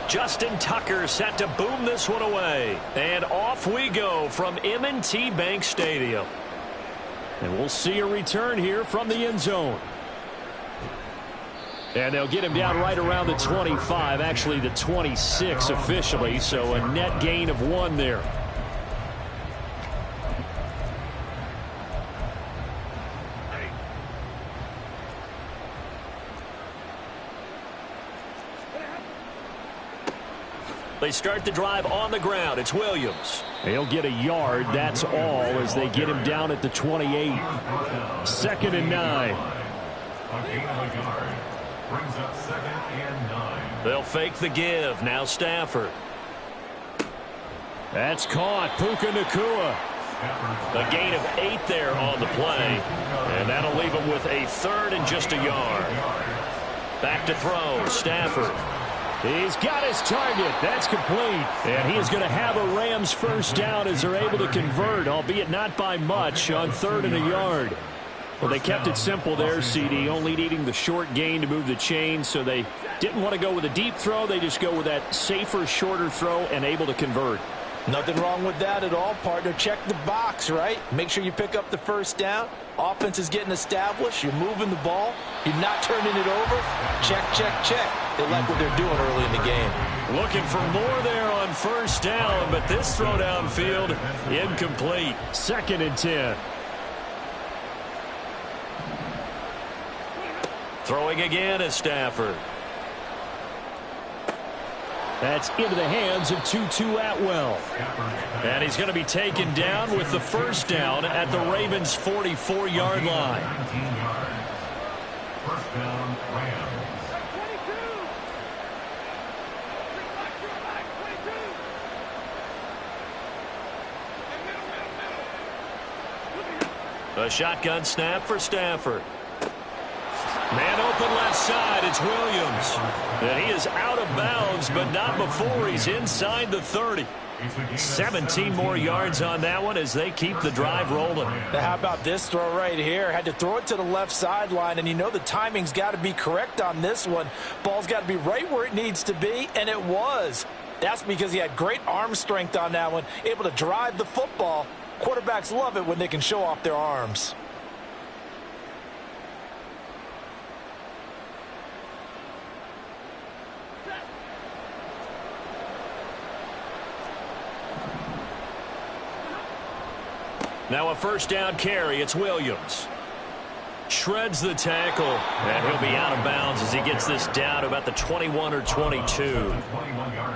Justin Tucker set to boom this one away. And off we go from M&T Bank Stadium. And we'll see a return here from the end zone. And they'll get him down right around the 25, actually the 26 officially, so a net gain of 1 there. They start the drive on the ground. It's Williams. He'll get a yard, that's all, as they get him down at the 28. 2nd and 9. A gain of a yard. Brings up 2nd and 9. They'll fake the give. Now Stafford. That's caught. Puka Nacua. A gain of 8 there on the play. And that'll leave him with a 3rd and just a yard. Back to throw. Stafford. He's got his target. That's complete. And he is going to have a Rams first down as they're able to convert, albeit not by much, on 3rd and a yard. Well, they kept it simple there, CD, only needing the short gain to move the chain, so they didn't want to go with a deep throw. They just go with that safer, shorter throw and able to convert. Nothing wrong with that at all, partner. Check the box, right? Make sure you pick up the first down. Offense is getting established. You're moving the ball. You're not turning it over. Check, check, check. They like what they're doing early in the game. Looking for more there on first down, but this throw downfield incomplete. 2nd and 10. Throwing again is Stafford. That's into the hands of Tutu Atwell. And he's going to be taken down with the first down at the Ravens' 44-yard line. First down, Rams. A shotgun snap for Stafford. Man open left side, it's Williams. And he is out of bounds, but not before he's inside the 30. 17 more yards on that one as they keep the drive rolling. Now how about this throw right here? Had to throw it to the left sideline, and you know the timing's got to be correct on this one. Ball's got to be right where it needs to be, and it was. That's because he had great arm strength on that one, able to drive the football. Quarterbacks love it when they can show off their arms. Now a first down carry. It's Williams. Shreds the tackle, and he'll be out of bounds as he gets this down to about the 21 or 22.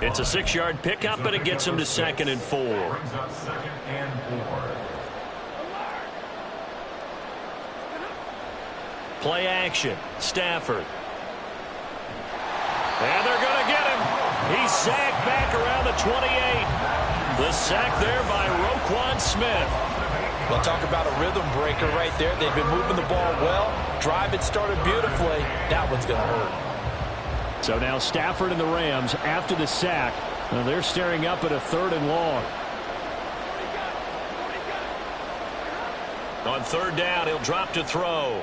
It's a 6-yard pickup, but it gets him to 2nd and 4. Play action. Stafford. And they're going to get him. He's sacked back around the 28. The sack there by Roquan Smith. Well, talk about a rhythm breaker right there. They've been moving the ball well. Drive it started beautifully. That one's going to hurt. So now Stafford and the Rams after the sack. Well, they're staring up at a 3rd and long. On 3rd down, he'll drop to throw.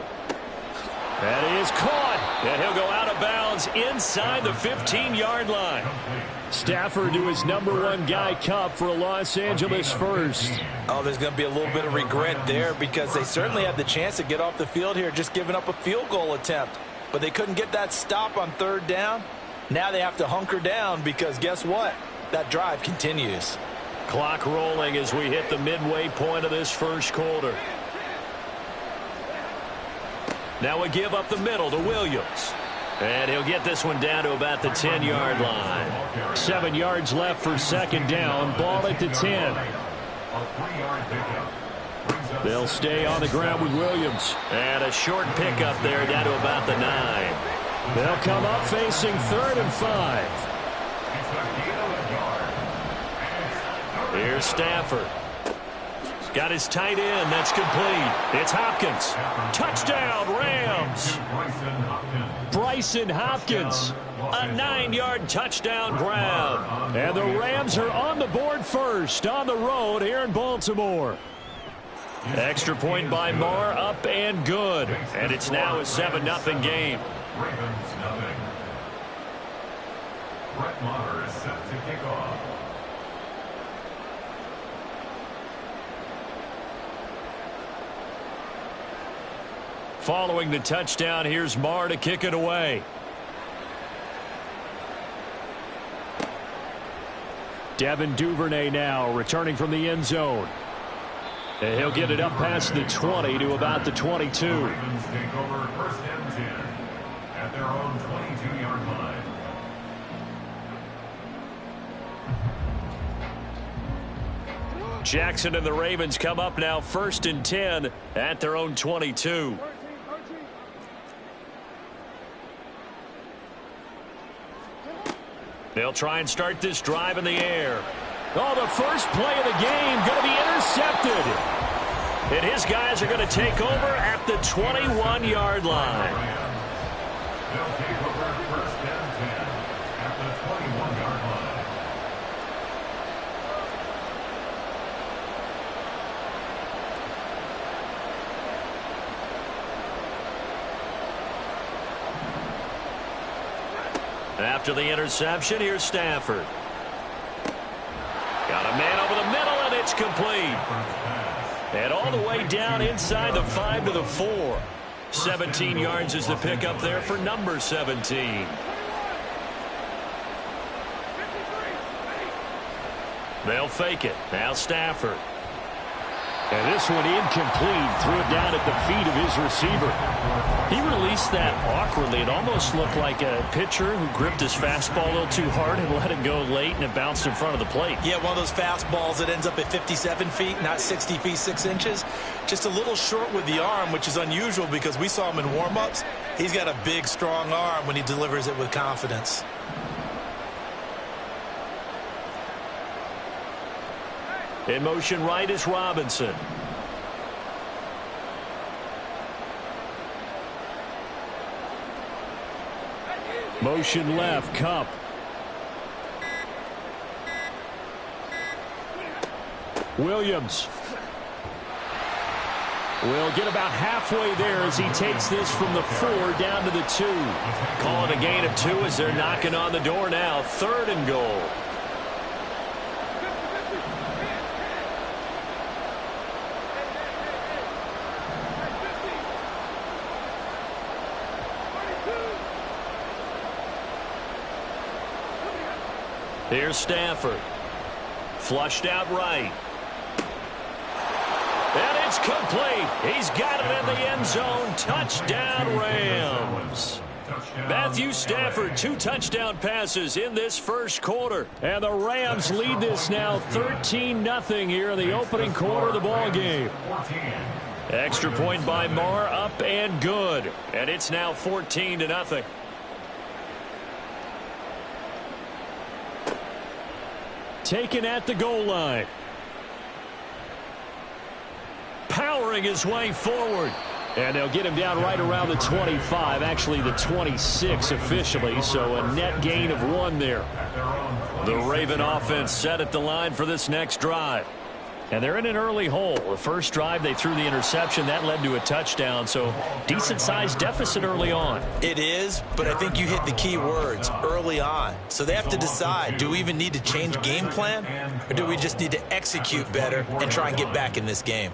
That is caught. And he'll go out of bounds inside the 15-yard line. Stafford to his #1 guy Cup for a Los Angeles first. Oh, there's going to be a little bit of regret there because they certainly had the chance to get off the field here, just giving up a field goal attempt. But they couldn't get that stop on 3rd down. Now they have to hunker down because guess what? That drive continues. Clock rolling as we hit the midway point of this first quarter. Now a give up the middle to Williams. And he'll get this one down to about the 10-yard line. 7 yards left for 2nd down. Ball at the 10. They'll stay on the ground with Williams. And a short pickup there down to about the 9. They'll come up facing 3rd and 5. Here's Stafford. Got his tight end. That's complete. It's Hopkins. Touchdown, Rams. Bryson Hopkins. A 9-yard touchdown grab. And the Rams are on the board first on the road here in Baltimore. Extra point by Marr, up and good. And it's now a 7-0 game. Ravens nothing. Brett Maher is set to kick off. Following the touchdown, here's Maher to kick it away. Devin Duvernay now returning from the end zone. And he'll get it up past the 20 to about the 22. The Ravens take over first and 10 at their own 22-yard line. Jackson and the Ravens come up now first and 10 at their own 22. They'll try and start this drive in the air. Oh, the first play of the game going to be intercepted. And his guys are going to take over at the 21-yard line. They'll take over first and 10 at the 21-yard line. After the interception, here's Stafford. Got a man over the middle, and it's complete. And all the way down inside the 5 to the 4. 17 yards is the pickup there for number 17. They'll fake it. Now Stafford. And this one incomplete. Threw it down at the feet of his receiver. He released that awkwardly. It almost looked like a pitcher who gripped his fastball a little too hard and let it go late, and it bounced in front of the plate. Yeah, one of those fastballs that ends up at 57 feet, not 60 feet, 6 inches. Just a little short with the arm, which is unusual because we saw him in warm-ups. He's got a big, strong arm when he delivers it with confidence. In motion right is Robinson. Motion left, Cup. Williams will get about halfway there as he takes this from the 4 down to the 2. Calling a gain of 2 as they're knocking on the door now. 3rd and goal. Here's Stafford. Flushed out right. And it's complete. He's got it in the end zone. Touchdown, Rams. Matthew Stafford, 2 touchdown passes in this first quarter. And the Rams lead this now 13-0 here in the opening quarter of the ball game. Extra point by Maher, up and good. And it's now 14-0. Taken at the goal line. Powering his way forward. And they'll get him down right around the 25, actually the 26 officially, so a net gain of 1 there. The Raven offense set at the line for this next drive. And they're in an early hole. The first drive, they threw the interception. That led to a touchdown, so decent-sized deficit early on. It is, but I think you hit the key words, early on. So they have to decide, do we even need to change game plan, or do we just need to execute better and try and get back in this game?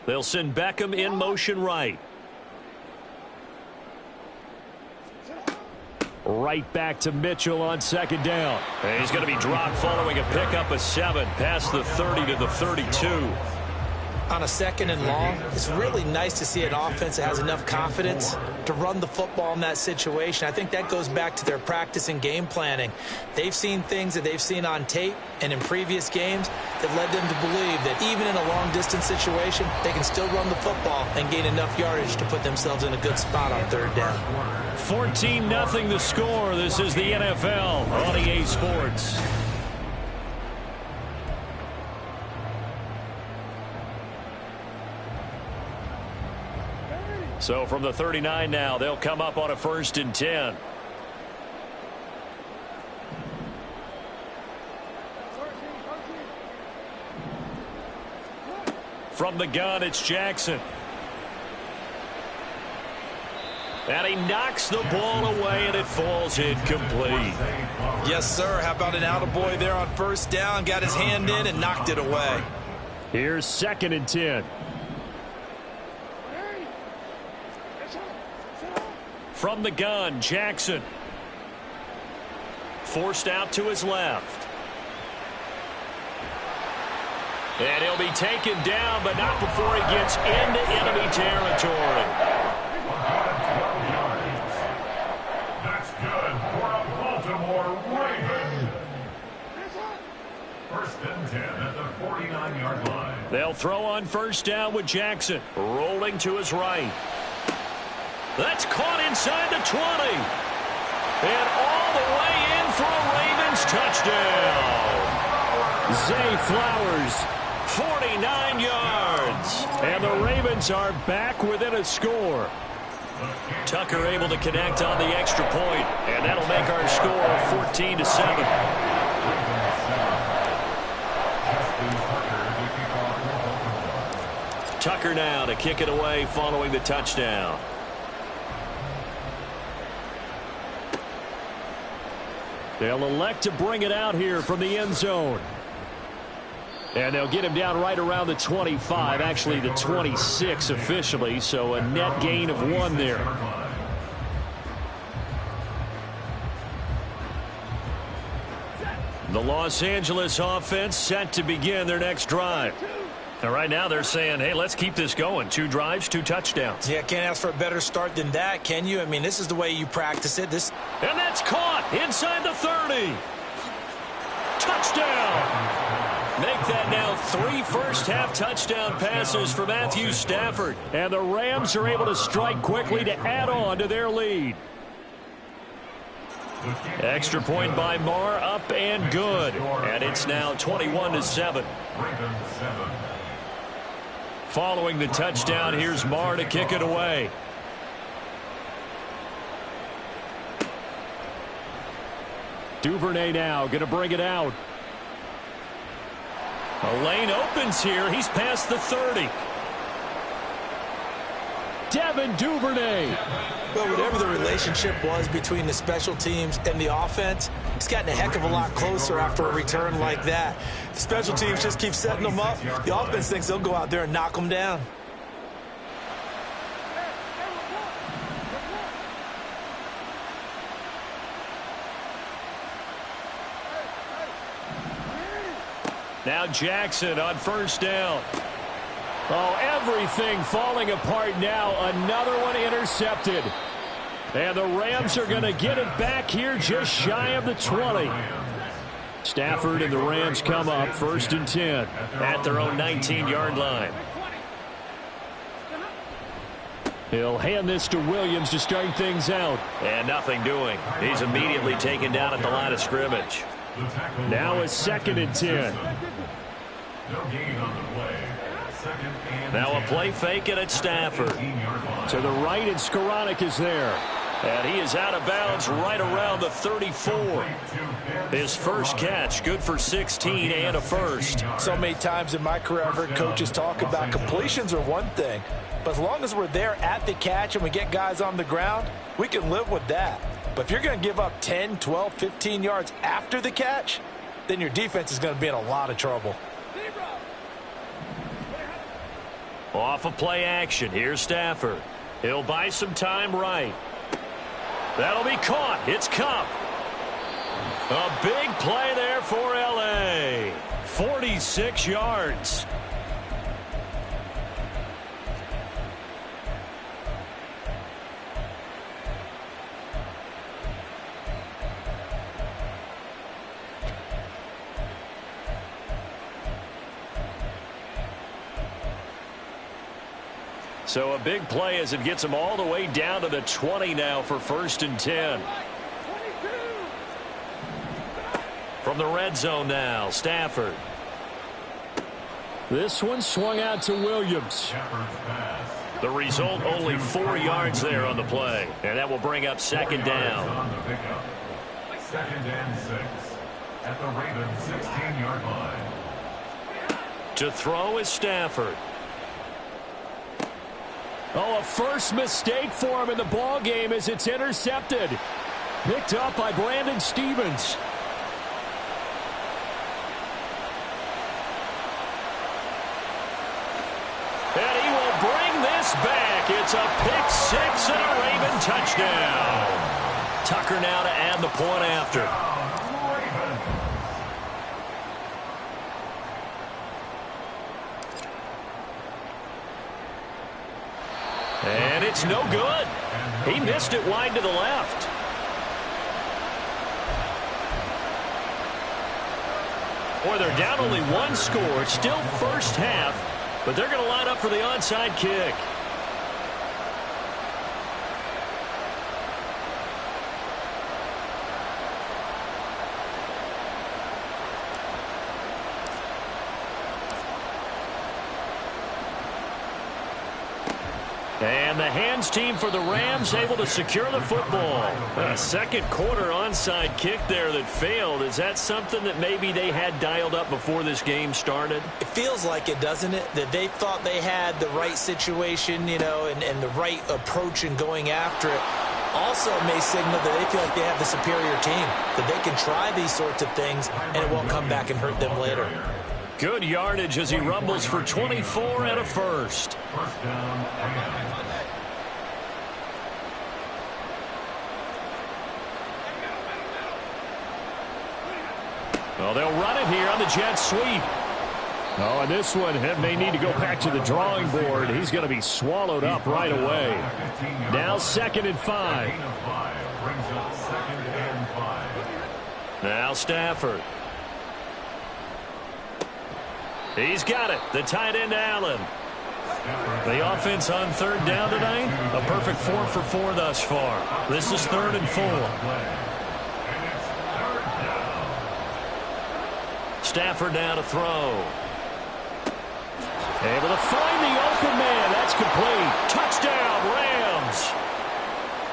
They'll send Beckham in motion right. Right back to Mitchell on 2nd down. And he's going to be dropped following a pickup of 7 past the 30 to the 32. On a 2nd and long, it's really nice to see an offense that has enough confidence to run the football in that situation. I think that goes back to their practice and game planning. They've seen things that they've seen on tape and in previous games that led them to believe that even in a long-distance situation, they can still run the football and gain enough yardage to put themselves in a good spot on 3rd down. 14-0 the score. This is the NFL on EA Sports. So from the 39 now, they'll come up on a 1st and 10. From the gun, it's Jackson. And he knocks the ball away, and it falls incomplete. Yes, sir. How about an attaboy there on first down? Got his hand in and knocked it away. Here's 2nd and 10. From the gun, Jackson. Forced out to his left. And he'll be taken down, but not before he gets into enemy territory. That's good for a Baltimore Raven. 1st and 10 at the 49-yard line. They'll throw on first down with Jackson. Rolling to his right. That's caught inside the 20. And all the way in for a Ravens touchdown. Zay Flowers, 49 yards. And the Ravens are back within a score. Tucker able to connect on the extra point, and that'll make our score 14-7. Tucker now to kick it away following the touchdown. They'll elect to bring it out here from the end zone. And they'll get him down right around the 25, actually the 26 officially, so a net gain of 1 there. The Los Angeles offense set to begin their next drive. And right now they're saying, hey, let's keep this going. 2 drives, 2 touchdowns. Yeah, can't ask for a better start than that, can you? I mean, this is the way you practice it. And that's caught inside the 30. Touchdown. Make that now 3 first-half touchdown passes for Matthew Stafford. And the Rams are able to strike quickly to add on to their lead. Extra point by Marr, up and good. And it's now 21-7. Following the touchdown, here's Marr to kick it away. Duvernay now going to bring it out. A lane opens here. He's past the 30. Devin Duvernay. Well, whatever the relationship was between the special teams and the offense, it's gotten a heck of a lot closer after a return like that. The special teams just keep setting them up. The offense thinks they'll go out there and knock them down. Now Jackson on first down. Oh, everything falling apart now. Another one intercepted. And the Rams are going to get it back here just shy of the 20. Stafford and the Rams come up 1st and 10 at their own 19-yard line. He'll hand this to Williams to start things out. And nothing doing. He's immediately taken down at the line of scrimmage. Now it's 2nd and 10. No gain on the play. Now a play fake and it's Stafford. To the right, and Skoranek is there. And he is out of bounds right around the 34. His first catch, good for 16 and a first. So many times in my career I've heard coaches talk about completions are one thing, but as long as we're there at the catch and we get guys on the ground, we can live with that. But if you're going to give up 10, 12, 15 yards after the catch, then your defense is going to be in a lot of trouble. Off of play action, here's Stafford. He'll buy some time right. That'll be caught. It's Cup. A big play there for L.A. 46 yards. So a big play as it gets them all the way down to the 20 now for 1st and 10. From the red zone now, Stafford. This one swung out to Williams. The result, only 4 yards there on the play. And that will bring up 2nd down. 2nd and 6 at the Ravens 16-yard line. To throw is Stafford. Oh, a first mistake for him in the ball game as it's intercepted. Picked up by Brandon Stevens. And he will bring this back. It's a pick six and a Raven touchdown. Tucker now to add the point after. And it's no good. He missed it wide to the left. Boy, they're down only one score. It's still first half, but they're going to line up for the onside kick. And the hands team for the Rams able to secure the football. A second quarter onside kick there that failed. Is that something that maybe they had dialed up before this game started? It feels like it, doesn't it? That they thought they had the right situation, you know, and the right approach in going after it. Also may signal that they feel like they have the superior team, that they can try these sorts of things and it won't come back and hurt them later. Good yardage as he rumbles for 24 and a first. First down and well, they'll run it here on the jet sweep. Oh, and this one may need to go back to the drawing board. He's going to be swallowed up right away. Now 2nd and 5. brings up 2nd and 5. Now Stafford. He's got it. The tight end, Allen. The offense on 3rd down tonight, a perfect 4 for 4 thus far. This is 3rd and 4. Stafford now to throw. Able to find the open man. That's complete. Touchdown, Rams.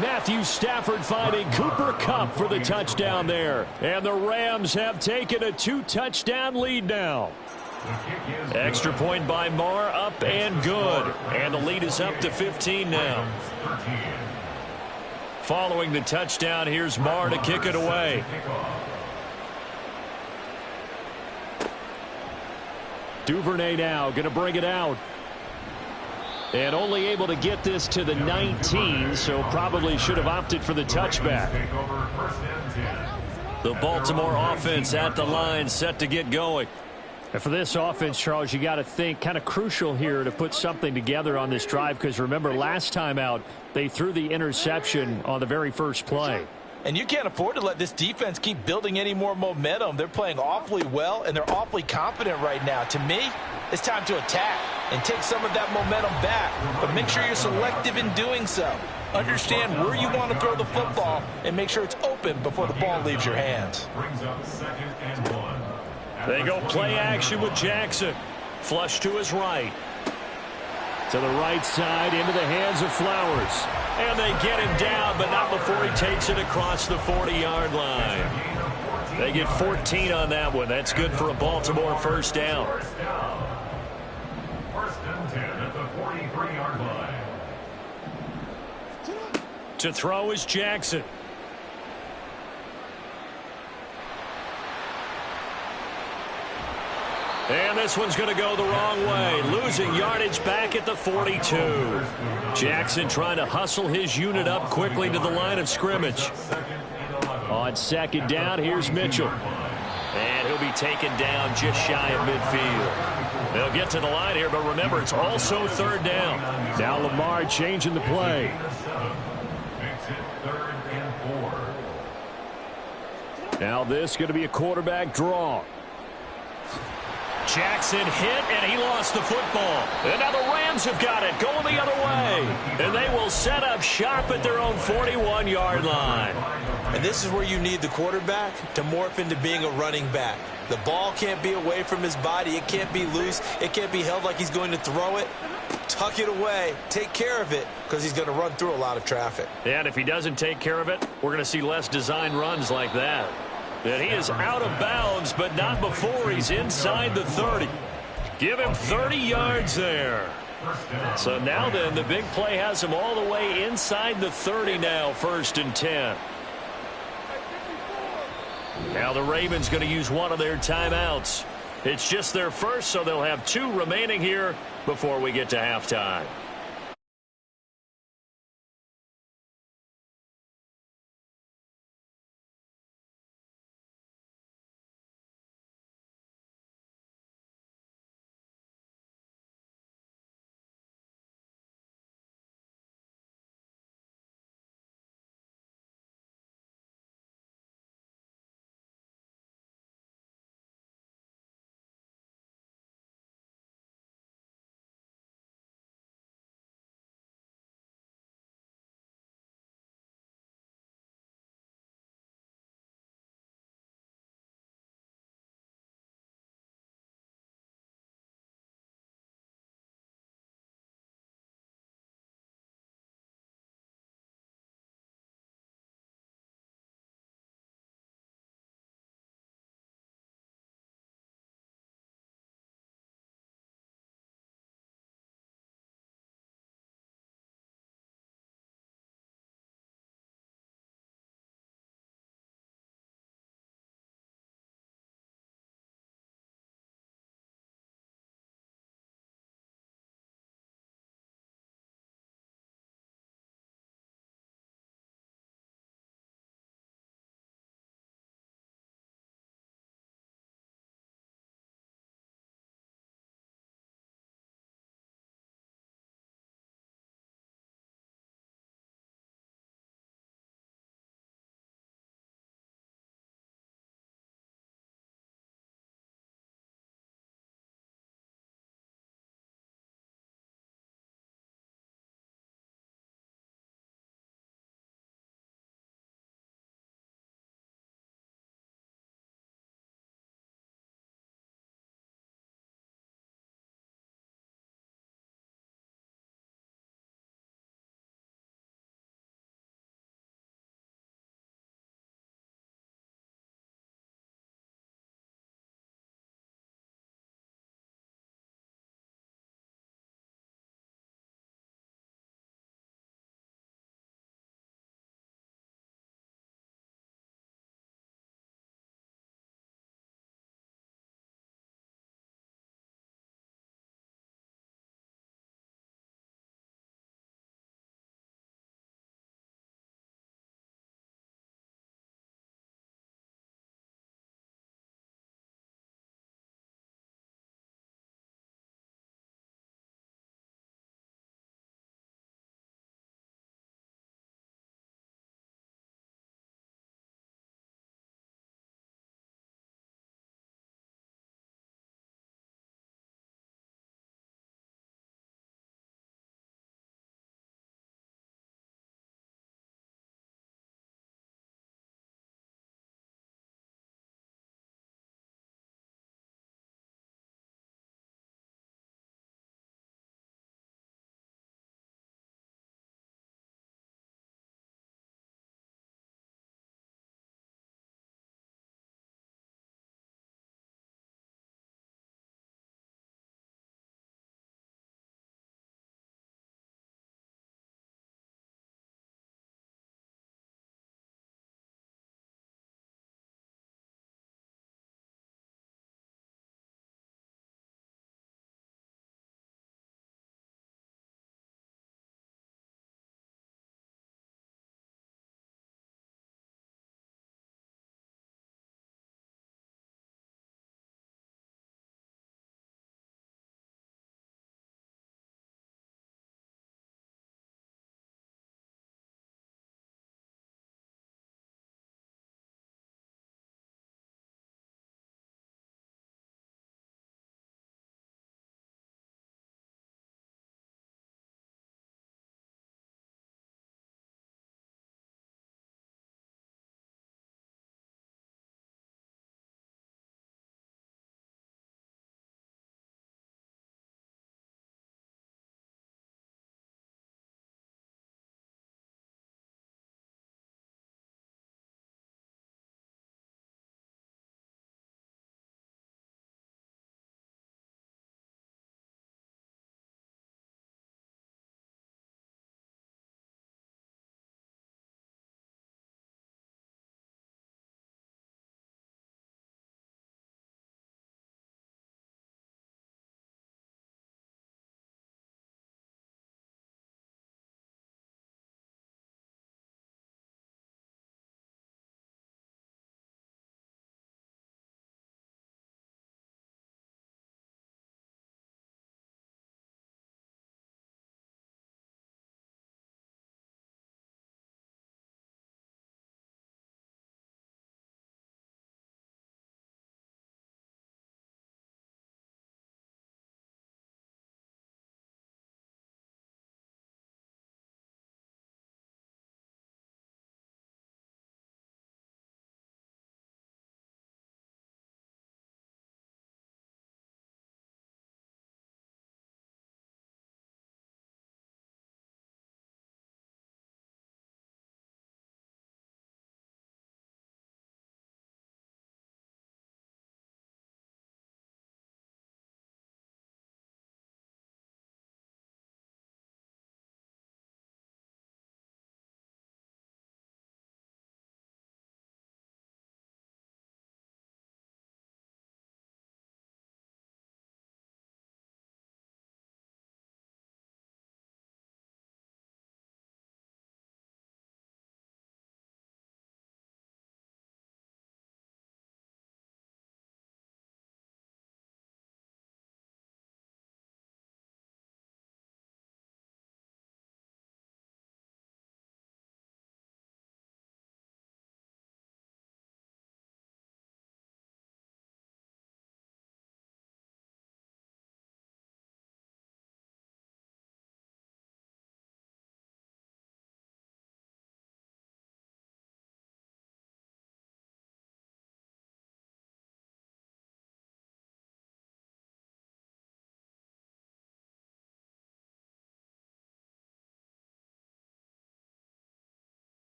Matthew Stafford finding Cooper Kupp for the touchdown there. And the Rams have taken a 2-touchdown lead now. Extra point by Marr, up and good. And the lead is up to 15 now. Following the touchdown, here's Marr to kick it away. Duvernay now going to bring it out. And only able to get this to the 19, so probably should have opted for the touchback. The Baltimore offense at the line, set to get going. And for this offense, Charles, you got to think kind of crucial here to put something together on this drive, because remember last time out they threw the interception on the very first play. And you can't afford to let this defense keep building any more momentum. They're playing awfully well, and they're awfully confident right now. To me, it's time to attack and take some of that momentum back. But make sure you're selective in doing so. Understand where you want to throw the football and make sure it's open before the ball leaves your hands. Brings up 2nd and 1. They go play action with Jackson. Flush to his right. To the right side, into the hands of Flowers. And they get him down, but not before he takes it across the 40-yard line. They get 14 on that one. That's good for a Baltimore first down. First and 10 at the 43-yard line. To throw is Jackson. And this one's going to go the wrong way. Losing yardage back at the 42. Jackson trying to hustle his unit up quickly to the line of scrimmage. On 2nd down, here's Mitchell. And he'll be taken down just shy of midfield. They'll get to the line here, but remember, it's also 3rd down. Now Lamar changing the play. Makes it 3rd and 4. Now this going to be a quarterback draw. Jackson hit, and he lost the football. And now the Rams have got it, going the other way. And they will set up shop at their own 41-yard line. And this is where you need the quarterback to morph into being a running back. The ball can't be away from his body. It can't be loose. It can't be held like he's going to throw it. Tuck it away. Take care of it, because he's going to run through a lot of traffic. And if he doesn't take care of it, we're going to see less design runs like that. And he is out of bounds, but not before he's inside the 30. Give him 30 yards there. First down. So now then, the big play has them all the way inside the 30 now, 1st and 10. Now the Ravens going to use one of their timeouts. It's just their first, so they'll have 2 remaining here before we get to halftime.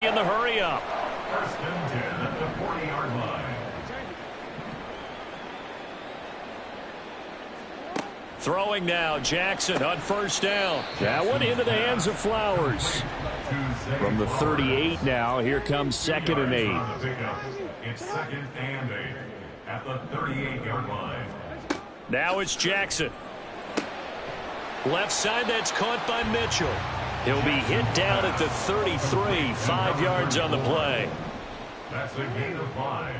in the hurry up. First and 10 at the 40-yard line. Throwing now, Jackson on first down. That one into the hands of Flowers. From the 38 now, here comes 2nd and 8. It's 2nd and 8 at the 38-yard line. Now it's Jackson. Left side, that's caught by Mitchell. He'll be hit down at the 33, 5 yards on the play. That's a gain of 5.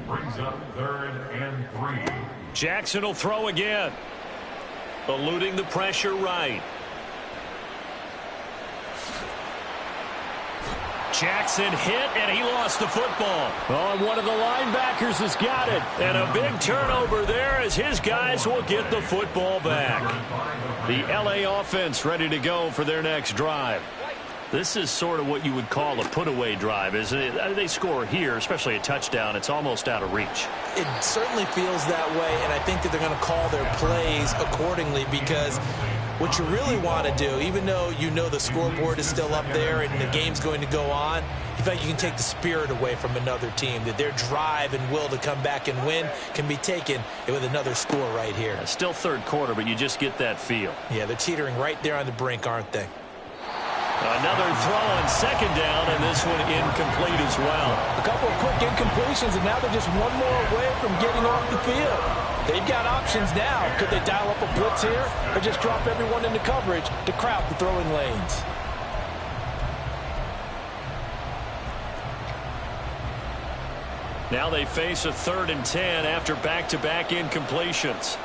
Brings up 3rd and 3. Jackson will throw again. Eluding the pressure right. Jackson hit, and he lost the football. Oh, and one of the linebackers has got it. And a big turnover there as his guys will get the football back. The LA offense ready to go for their next drive. This is sort of what you would call a put-away drive, isn't it? They score here, especially a touchdown. It's almost out of reach. It certainly feels that way, and I think that they're going to call their plays accordingly, because what you really want to do, even though you know the scoreboard is still up there and the game's going to go on, you feel like you can take the spirit away from another team, that their drive and will to come back and win can be taken with another score right here. Still third quarter, but you just get that feel. Yeah, they're teetering right there on the brink, aren't they? Another throw on 2nd down, and this one incomplete as well. A couple of quick incompletions, and now they're just one more away from getting off the field. They've got options now. Could they dial up a blitz here, or just drop everyone into coverage to crowd the throwing lanes? Now they face a 3rd and 10 after back-to-back incompletions.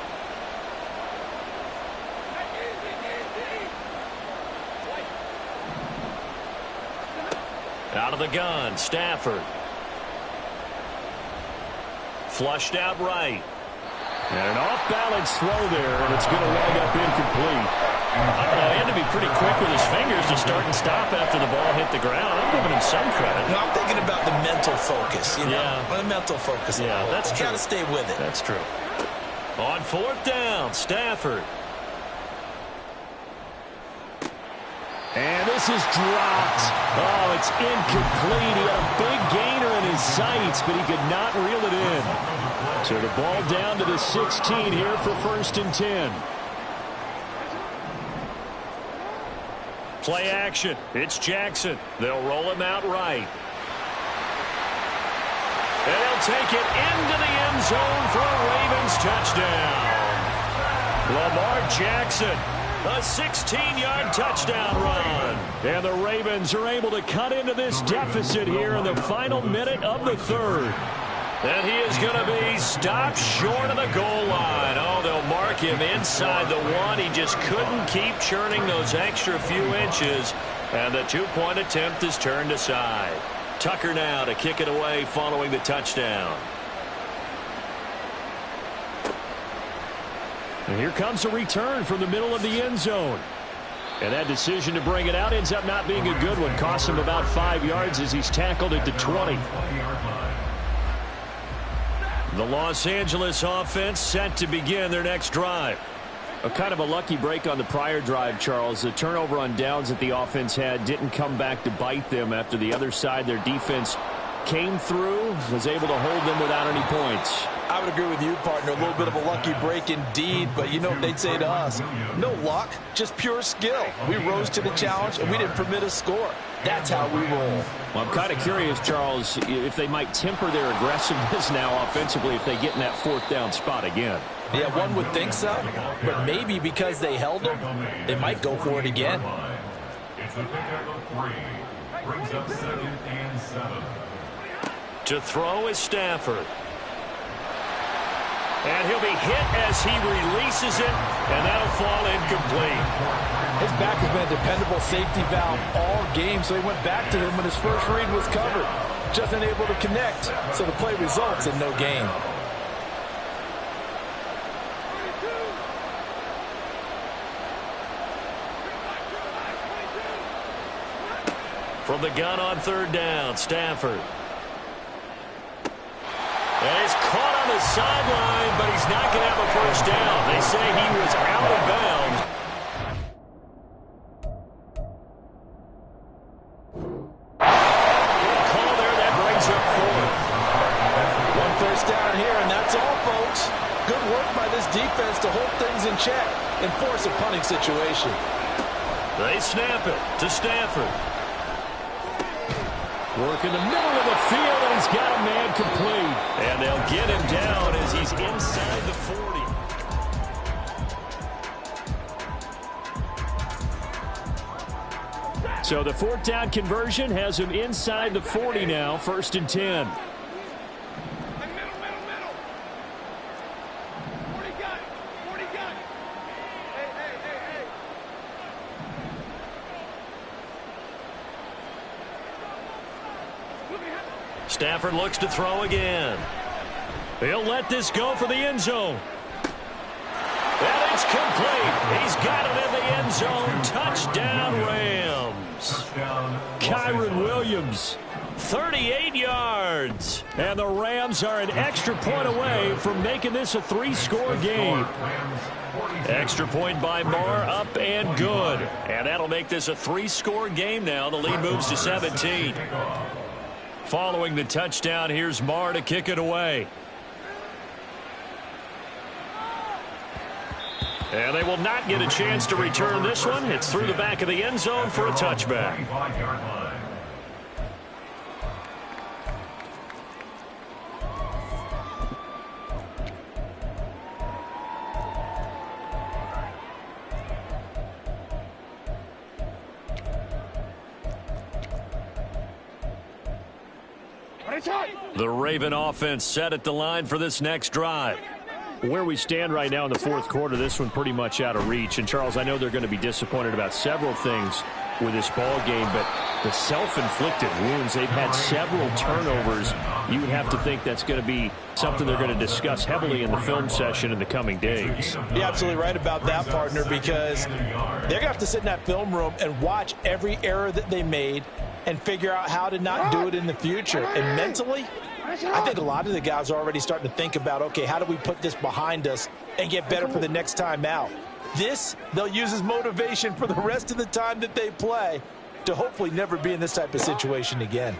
Out of the gun, Stafford. Flushed out right. And an off-balance throw there, and it's going to wind up incomplete. I don't know, he had to be pretty quick with his fingers to start and stop after the ball hit the ground. I'm giving him some credit. No, I'm thinking about the mental focus, you know? Yeah. The mental focus. Yeah, that's true. Got to stay with it. That's true. On 4th down, Stafford. And this is dropped. Oh, it's incomplete. He had a big gainer in his sights, but he could not reel it in. So the ball down to the 16 here for 1st and 10. Play action. It's Jackson. They'll roll him out right. And he'll take it into the end zone for a Ravens touchdown. Lamar Jackson. A 16-yard touchdown run. And the Ravens are able to cut into this deficit here in the final minute of the 3rd. And he is going to be stopped short of the goal line. Oh, they'll mark him inside the 1. He just couldn't keep churning those extra few inches. And the 2-point attempt is turned aside. Tucker now to kick it away following the touchdown. And here comes a return from the middle of the end zone. And that decision to bring it out ends up not being a good one. Cost him about 5 yards as he's tackled at the 20. The Los Angeles offense set to begin their next drive. A kind of a lucky break on the prior drive, Charles. The turnover on downs that the offense had didn't come back to bite them after the other side. Their defense came through, was able to hold them without any points. I would agree with you, partner. A little bit of a lucky break indeed, but you know what they'd say to us? No luck, just pure skill. We rose to the challenge, and we didn't permit a score. That's how we roll. Well, I'm kind of curious, Charles, if they might temper their aggressiveness now offensively if they get in that 4th down spot again. Yeah, one would think so, but maybe because they held them, they might go for it again. It's a pickup of 3. Brings up 2nd and 7. To throw is Stafford. And he'll be hit as he releases it, and that'll fall incomplete. His back has been a dependable safety valve all game, so he went back to him when his first read was covered. Just unable to connect, so the play results in no gain. From the gun on 3rd down, Stafford. And he's caught on the sideline, but he's not going to have a first down. They say he was out of bounds. first down here, and that's all, folks. Good work by this defense to hold things in check and force a punting situation. They snap it to Stafford. Work in the middle of the field, and he's got a man complete. And they'll get him down as he's inside the 40. So the fourth down conversion has him inside the 40 now, 1st and 10. Stafford looks to throw again. He'll let this go for the end zone. And it's complete. He's got it in the end zone. Touchdown, Rams. Kyron Williams. 38 yards. And the Rams are an extra point away from making this a 3-score game. Extra point by Marr, up and good. And that'll make this a 3-score game now. The lead moves to 17. Following the touchdown, here's Marr to kick it away. And they will not get a chance to return this one. It's through the back of the end zone for a touchback. The Raven offense set at the line for this next drive. Where we stand right now in the fourth quarter, this one pretty much out of reach. And, Charles, I know they're going to be disappointed about several things with this ball game, but the self-inflicted wounds, they've had several turnovers. You would have to think that's going to be something they're going to discuss heavily in the film session in the coming days. You're absolutely right about that, partner, because they're going to have to sit in that film room and watch every error that they made and figure out how to not do it in the future. And mentally, I think a lot of the guys are already starting to think about, okay, how do we put this behind us and get better for the next time out? This, they'll use as motivation for the rest of the time that they play to hopefully never be in this type of situation again.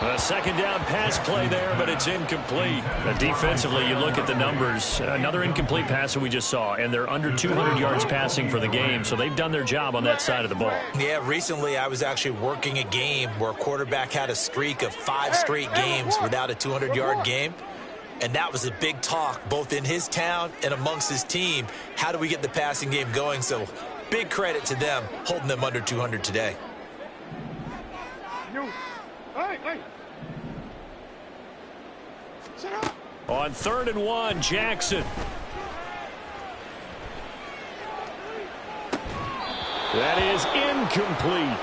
A second down pass play there, but it's incomplete. Defensively, you look at the numbers. Another incomplete pass that we just saw, and they're under 200 yards passing for the game, so they've done their job on that side of the ball. Yeah, recently I was actually working a game where a quarterback had a streak of 5 straight games without a 200-yard game, and that was a big talk both in his town and amongst his team. How do we get the passing game going? So big credit to them holding them under 200 today. On 3rd and 1, Jackson. That is incomplete.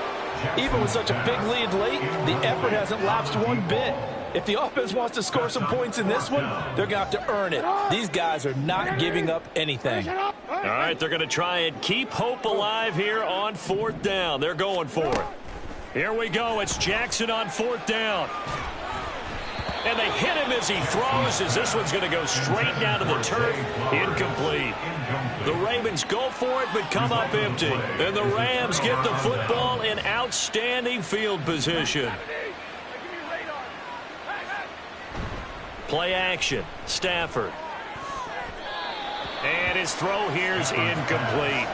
Even with such a big lead late, the effort hasn't lapsed one bit. If the offense wants to score some points in this one, they're going to have to earn it. These guys are not giving up anything. All right, they're going to try and keep hope alive here on 4th down. They're going for it. Here we go. It's Jackson on 4th down. And they hit him as he throws, as this one's going to go straight down to the turf. Incomplete. The Ravens go for it, but come up empty. And the Rams get the football in outstanding field position. Play action. Stafford. And his throw here's incomplete.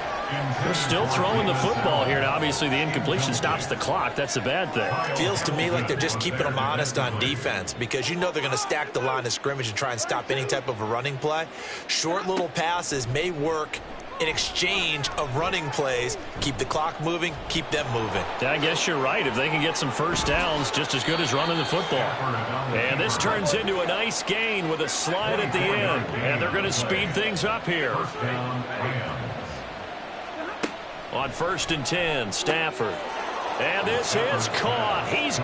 They're still throwing the football here. Now, obviously, the incompletion stops the clock. That's a bad thing. Feels to me like they're just keeping them honest on defense because you know they're going to stack the line of scrimmage and try and stop any type of a running play. Short little passes may work in exchange of running plays. Keep the clock moving, keep them moving. I guess you're right. If they can get some first downs, just as good as running the football. And this turns into a nice gain with a slide at the end. And they're going to speed things up here. On 1st and 10, Stafford. And this is caught. He's...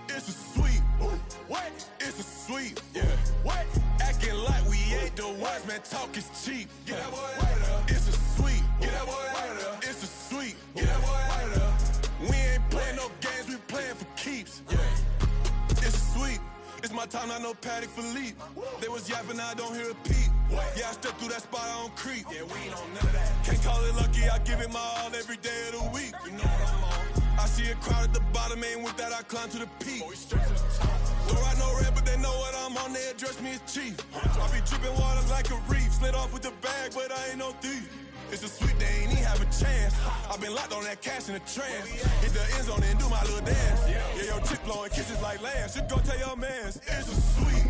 It's a sweep. What? It's a sweep. Yeah. What? Acting like we ain't the ones, man. Talk is cheap. Get that boy out of there. It's a sweep. Get that boy out of there. It's a sweep. Get that boy out of there. We ain't playing no games, we playing for keeps. Yeah. It's a sweep. It's my time, not no Paddock Philippe. They was yapping, I don't hear a peep. Yeah, I step through that spot, I don't creep. Yeah, we ain't on none of that. Can't call it lucky, I give it my all every day of the week. You know what I'm on. I see a crowd at the bottom, and with that I climb to the peak. Don't ride no red, but they know what I'm on, they address me as chief. I be dripping water like a reef, slid off with the bag, but I ain't no thief. It's a sweet, they ain't even have a chance. I've been locked on that cash in a trance. Hit the end zone and do my little dance. Yeah, your chick blowing kisses like lambs. You go tell your mans. It's a sweet.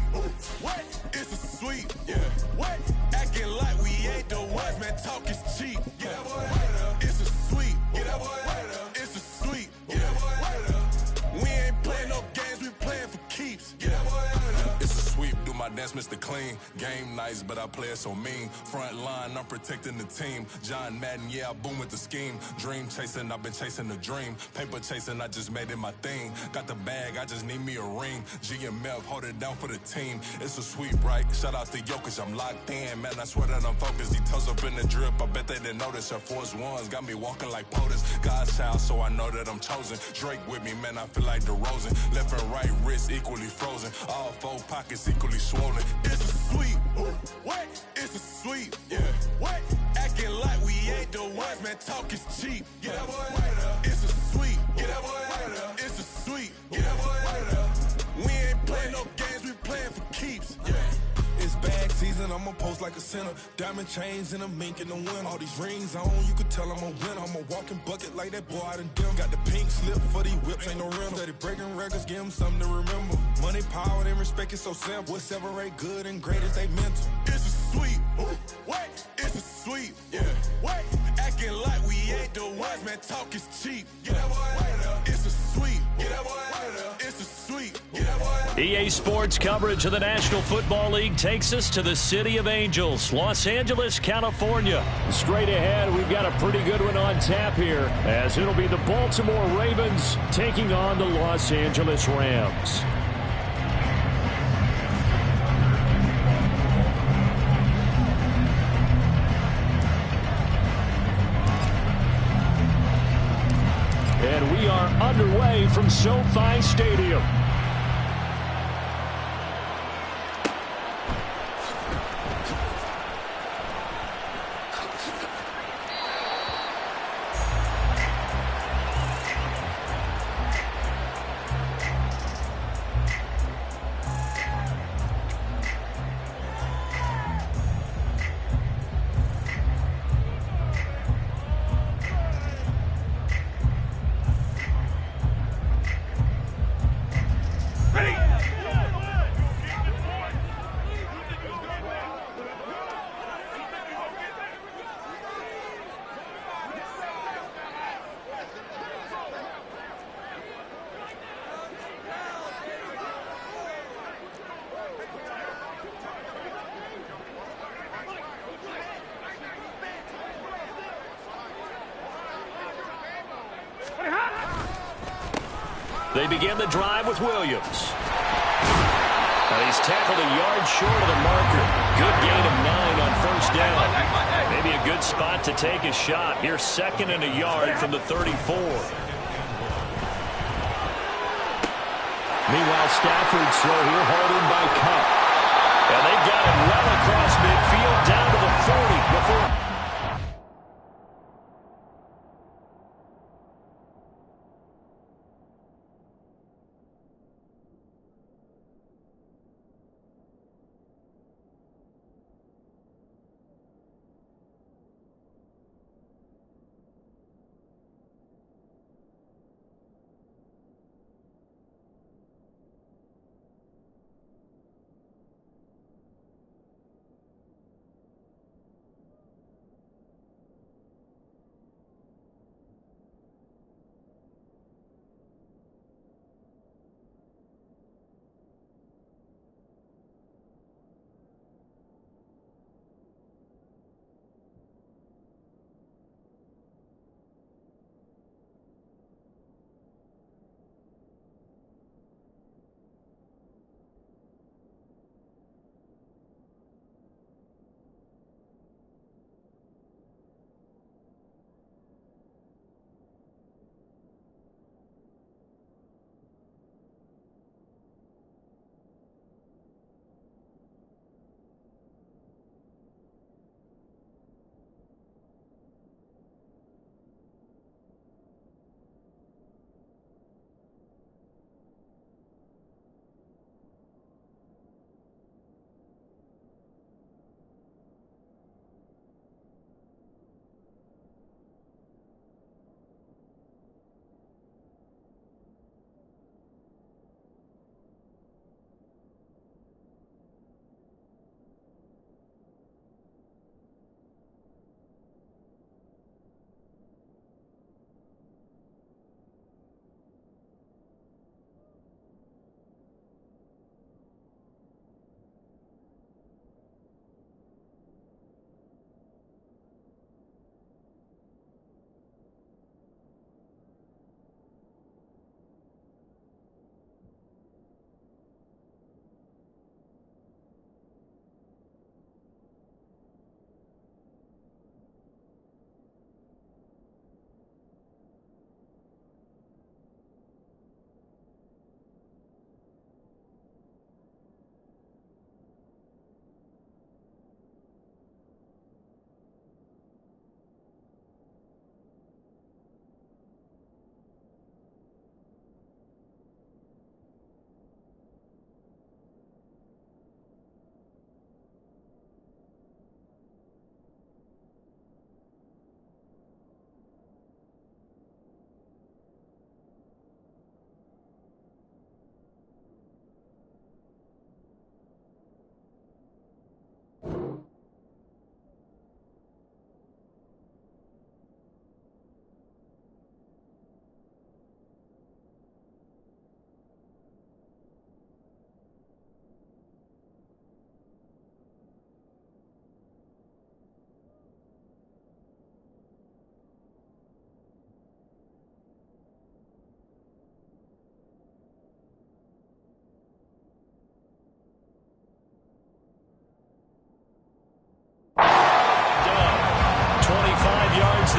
What? It's a sweet. Yeah. What? Acting like we ain't the ones, man. Talk is cheap. Get that boy out of there. It's a sweet. Get that boy out of there. It's a sweet. Get that boy out of there. We ain't playing no games, we playing for keeps. Get that boy out of there. It's a sweep, do my dance, Mr. Clean. Game nice, but I play it so mean. Front line, I'm protecting the team. John Madden, yeah, I boom with the scheme. Dream chasing, I've been chasing the dream. Paper chasing, I just made it my thing. Got the bag, I just need me a ring. GMF, hold it down for the team. It's a sweep, right? Shout out to Jokic, I'm locked in. Man, I swear that I'm focused. These toes up in the drip, I bet they didn't notice. Air Force Ones got me walking like POTUS. God's child, so I know that I'm chosen. Drake with me, man, I feel like DeRozan. Left and right wrist equally frozen. All four pockets equally swollen. It's a sweep. What? It's a sweep. Yeah. What? Acting like we ain't the ones, man. Talk is cheap. Get that boy out of there. It's a sweep. Get that boy out of there. It's a sweep. Get that boy out of there. We ain't playing no games, we playing for keeps. Yeah. It's bag season, I'ma post like a sinner. Diamond chains and a mink in the wind. All these rings on, you could tell I'm a winner. I'm a walking bucket like that boy out in dim. Got the pink slip for these whips, ain't no rental. Steady breaking records, give them something to remember. Money, power, and respect is so simple. What separate good and great is they mental. It's a sweep. What? It's a sweep. Yeah. What? Acting like we ain't the ones, man. Talk is cheap. Get that boy out of there. It's a sweep. Get that boy out of there. It's a sweep. Get that boy out of there. EA Sports coverage of the National Football League takes us to the City of Angels, Los Angeles, California. Straight ahead, we've got a pretty good one on tap here, as it'll be the Baltimore Ravens taking on the Los Angeles Rams. And we are underway from SoFi Stadium. They begin the drive with Williams. And he's tackled a yard short of the marker. Good gain of 9 on first down. Maybe a good spot to take a shot. Here's 2nd and a yard from the 34. Meanwhile, Stafford's throw here hauled in by Cup. And they've got him well across midfield down to the 40 before...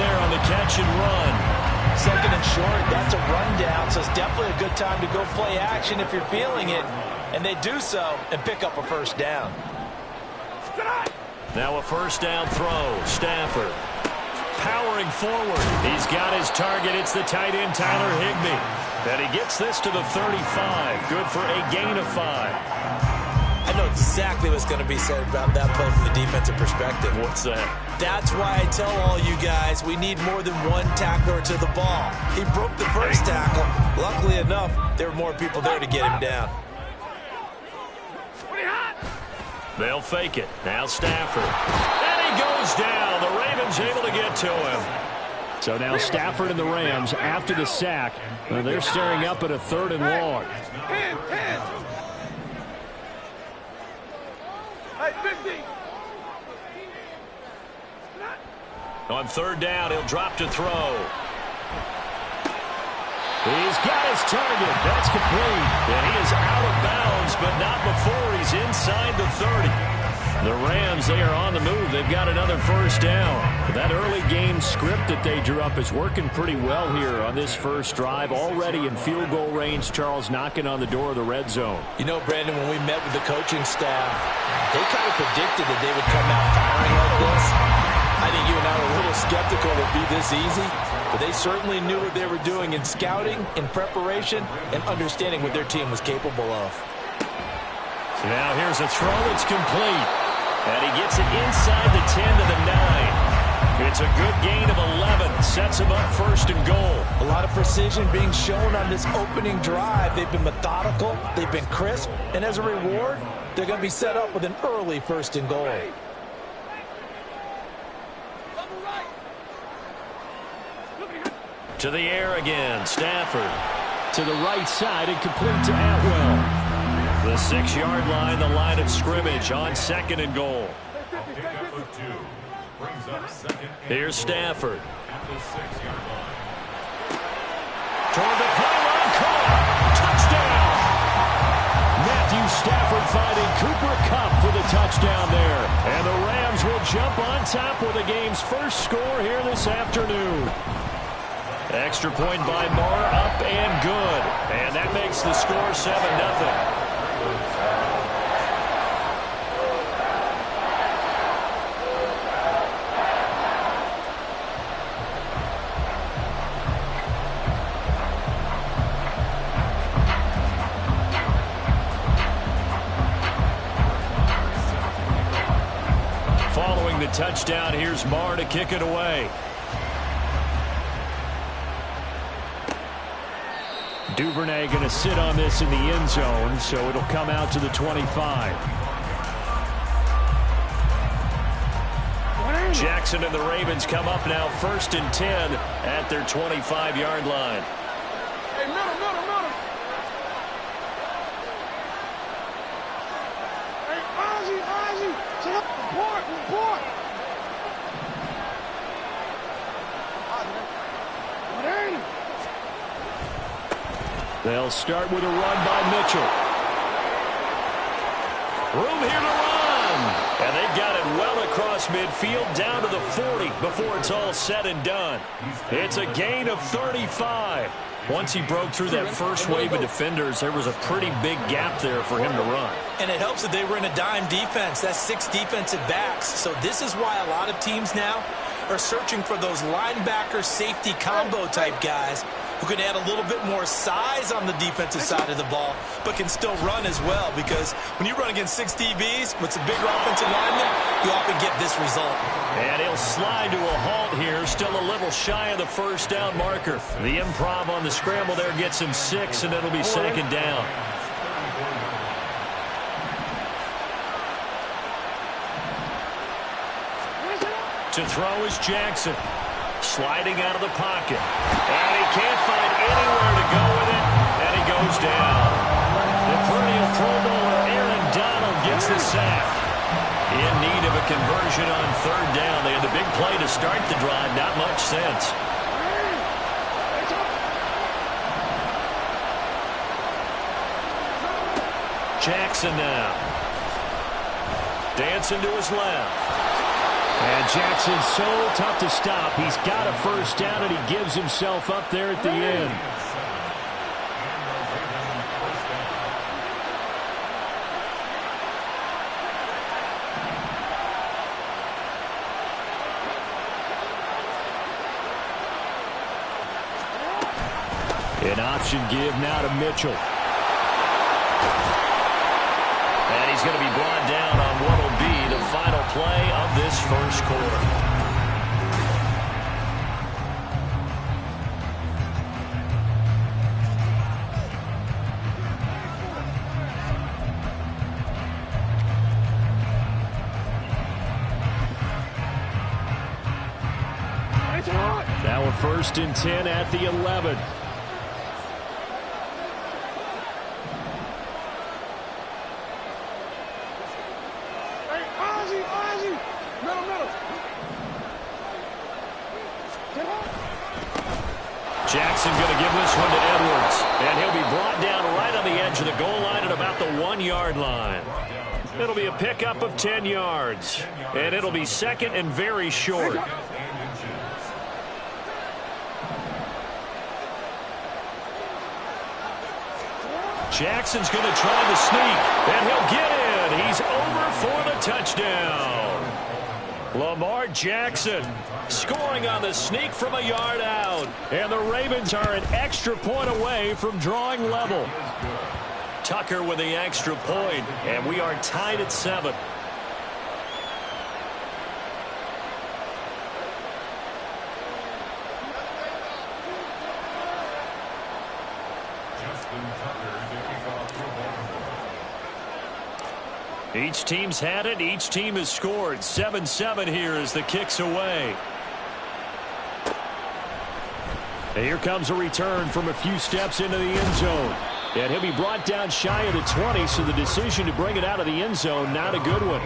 there on the catch and run. Second and short, that's a rundown, so it's definitely a good time to go play action if you're feeling it. And they do so and pick up a first down. Now a first down throw. Stafford powering forward. He's got his target. It's the tight end, Tyler Higbee. And he gets this to the 35. Good for a gain of 5. I know exactly what's going to be said about that play from the defensive perspective. What's that? That's why I tell all you guys we need more than one tackler to the ball. He broke the first tackle. Luckily enough, there were more people there to get him down. They'll fake it. Now Stafford. And he goes down. The Ravens able to get to him. So now Stafford and the Rams, after the sack, they're staring up at a 3rd and long. On 3rd down, he'll drop to throw. He's got his target. That's complete. And he is out of bounds, but not before he's inside the 30. The Rams, they are on the move. They've got another first down. That early game script that they drew up is working pretty well here on this first drive. Already in field goal range, Charles knocking on the door of the red zone. You know, Brandon, when we met with the coaching staff, they kind of predicted that they would come out firing like this. I think you and I were a little skeptical it would be this easy, but they certainly knew what they were doing in scouting, in preparation, and understanding what their team was capable of. Now here's a throw. It's complete. And he gets it inside the 10 to the 9. It's a good gain of 11. Sets him up 1st and goal. A lot of precision being shown on this opening drive. They've been methodical. They've been crisp. And as a reward, they're going to be set up with an early 1st and goal. To the air again. Stafford. To the right side and complete to Atwell. The 6-yard line, the line of scrimmage on 2nd and goal. Here's Stafford. Toward the pylon, caught. Touchdown! Matthew Stafford finding Cooper Kupp for the touchdown there. And the Rams will jump on top with the game's first score here this afternoon. Extra point by Moore, up and good. And that makes the score 7-0. Following the touchdown, here's Marr to kick it away. Duvernay going to sit on this in the end zone, so it'll come out to the 25. Jackson and the Ravens come up now 1st and 10 at their 25-yard line. Hey, middle. Hey, Ozzy. Set up report. They'll start with a run by Mitchell. Room here to run. And they've got it well across midfield down to the 40 before it's all said and done. It's a gain of 35. Once he broke through that first wave of defenders, there was a pretty big gap there for him to run. And it helps that they were in a dime defense. That's 6 defensive backs. So this is why a lot of teams now are searching for those linebacker safety combo type guys who can add a little bit more size on the defensive side of the ball, but can still run as well, because when you run against 6 DBs with some bigger offensive linemen, you often get this result. And he'll slide to a halt here, still a little shy of the first down marker. The improv on the scramble there gets him 6, and it'll be 2nd down. To throw is Jackson. Sliding out of the pocket. And he can't find anywhere to go with it. And he goes down. The perennial Pro Bowler Aaron Donald gets the sack. In need of a conversion on 3rd down. They had the big play to start the drive. Not much sense. Jackson now. Dancing to his left. And Jackson's so tough to stop. He's got a first down, and he gives himself up there at the end. An option give now to Mitchell. And he's going to be brought down on what will be the final play of this first quarter. Now a 1st and 10 at the 11. Jackson going to give this one to Edwards. And he'll be brought down right on the edge of the goal line at about the 1-yard line. It'll be a pickup of 10 yards. And it'll be second and very short. Jackson's going to try the sneak. And he'll get in. He's over for the touchdown. Lamar Jackson scoring on the sneak from a yard out. And the Ravens are an extra point away from drawing level. Tucker with the extra point, and we are tied at 7. Each team's had it. Each team has scored. 7-7 here as the kick's away. And here comes a return from a few steps into the end zone. And he'll be brought down shy of the 20, so the decision to bring it out of the end zone, not a good one.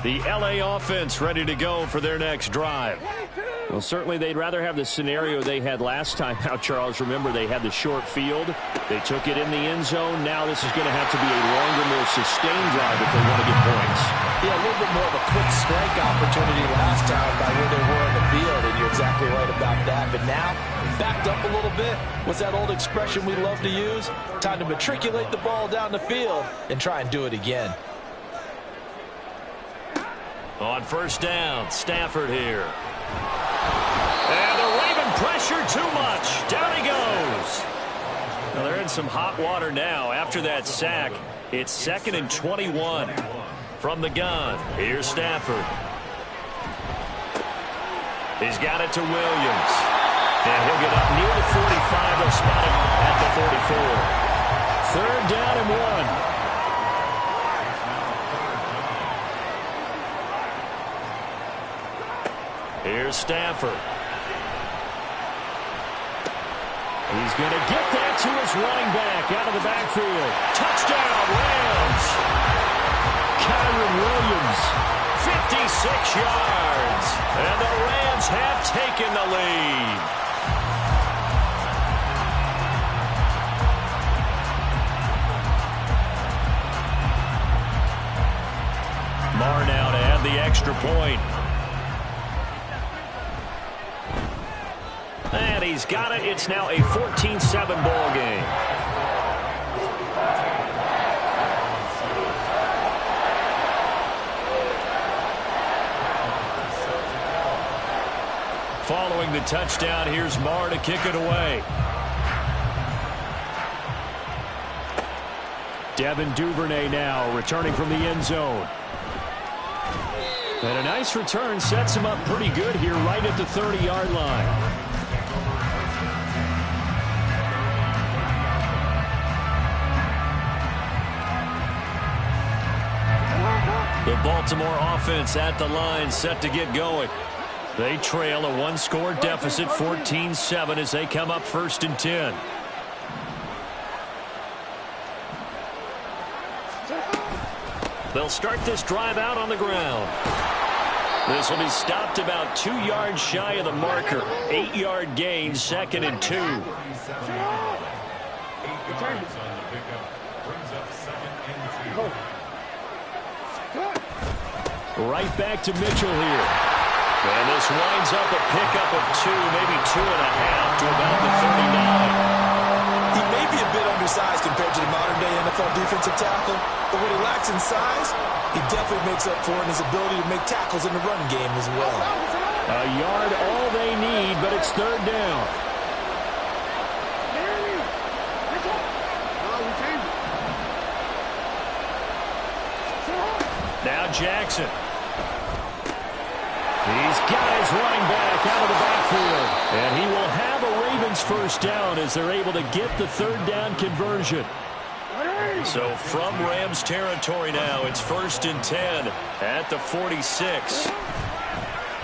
The LA offense ready to go for their next drive. Well, certainly they'd rather have the scenario they had last time out, Charles. Remember, they had the short field. They took it in the end zone. Now this is going to have to be a longer, more sustained drive if they want to get points. Yeah, a little bit more of a quick strike opportunity last time by where they were in the field, and you're exactly right about that. But now, backed up a little bit. What's that old expression we love to use? Time to matriculate the ball down the field and try and do it again. On first down, Stafford here. And the Raven pressure too much. Down he goes. Now they're in some hot water now after that sack. It's 2nd and 21 from the gun. Here's Stafford. He's got it to Williams. And he'll get up near the 45. They'll spot him at the 44. 3rd down and 1. Here's Stafford. He's going to get that to his running back out of the backfield. Touchdown, Rams. Kyron Williams. 56 yards. And the Rams have taken the lead. Marr now to add the extra point. And he's got it. It's now a 14-7 ball game. Following the touchdown, here's Marr to kick it away. Devin Duvernay now returning from the end zone. And a nice return sets him up pretty good here right at the 30-yard line. The Baltimore offense at the line set to get going. They trail a one-score deficit, 14-7, as they come up 1st and 10. They'll start this drive out on the ground. This will be stopped about 2 yards shy of the marker. 8-yard gain, 2nd and 2. Right back to Mitchell here. And this winds up a pickup of 2, maybe 2.5 to about the 39. He may be a bit undersized compared to the modern-day NFL defensive tackle, but what he lacks in size, he definitely makes up for in his ability to make tackles in the run game as well. A yard all they need, but it's 3rd down. Now Jackson. These guys running back out of the backfield. And he will have a Ravens first down as they're able to get the 3rd down conversion. So from Rams territory now, it's 1st and 10 at the 46.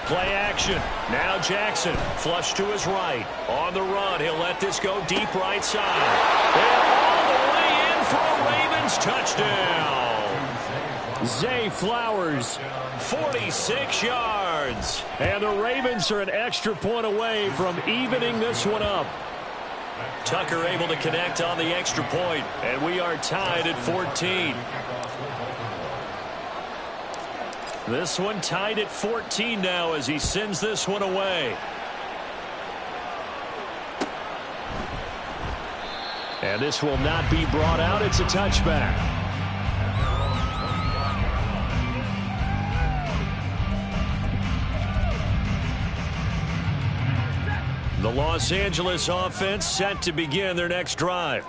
Play action. Now Jackson, flush to his right. On the run, he'll let this go deep right side. And all the way in for a Ravens touchdown. Zay Flowers. 46 yards. And the Ravens are an extra point away from evening this one up. Tucker able to connect on the extra point, and we are tied at 14. This one tied at 14 now as he sends this one away. And this will not be brought out. It's a touchback. The Los Angeles offense set to begin their next drive.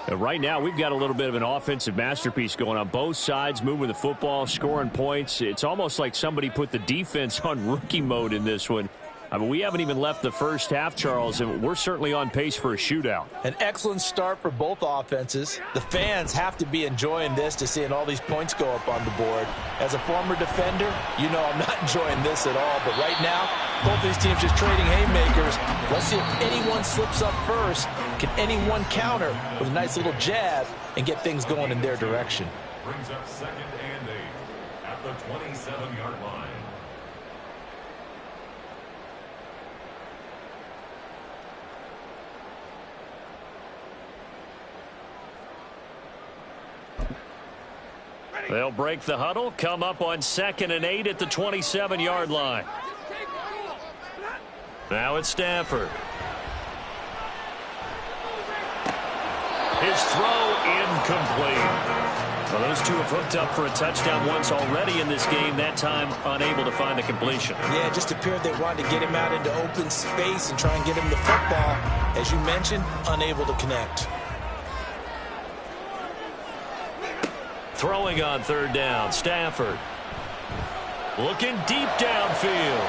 And right now, we've got a little bit of an offensive masterpiece going on both sides, moving the football, scoring points. It's almost like somebody put the defense on rookie mode in this one. I mean, we haven't even left the first half, Charles, and we're certainly on pace for a shootout. An excellent start for both offenses. The fans have to be enjoying this to seeing all these points go up on the board. As a former defender, you know I'm not enjoying this at all. But right now, both these teams just trading haymakers. Let's see if anyone slips up first. Can anyone counter with a nice little jab and get things going in their direction? Brings up 2nd and 8 at the 27-yard line. They'll break the huddle, come up on 2nd and 8 at the 27-yard line. Now it's Stafford. His throw incomplete. Well, those two have hooked up for a touchdown once already in this game, that time unable to find the completion. Yeah, it just appeared they wanted to get him out into open space and try and get him the football. As you mentioned, unable to connect. Throwing on 3rd down, Stafford. Looking deep downfield.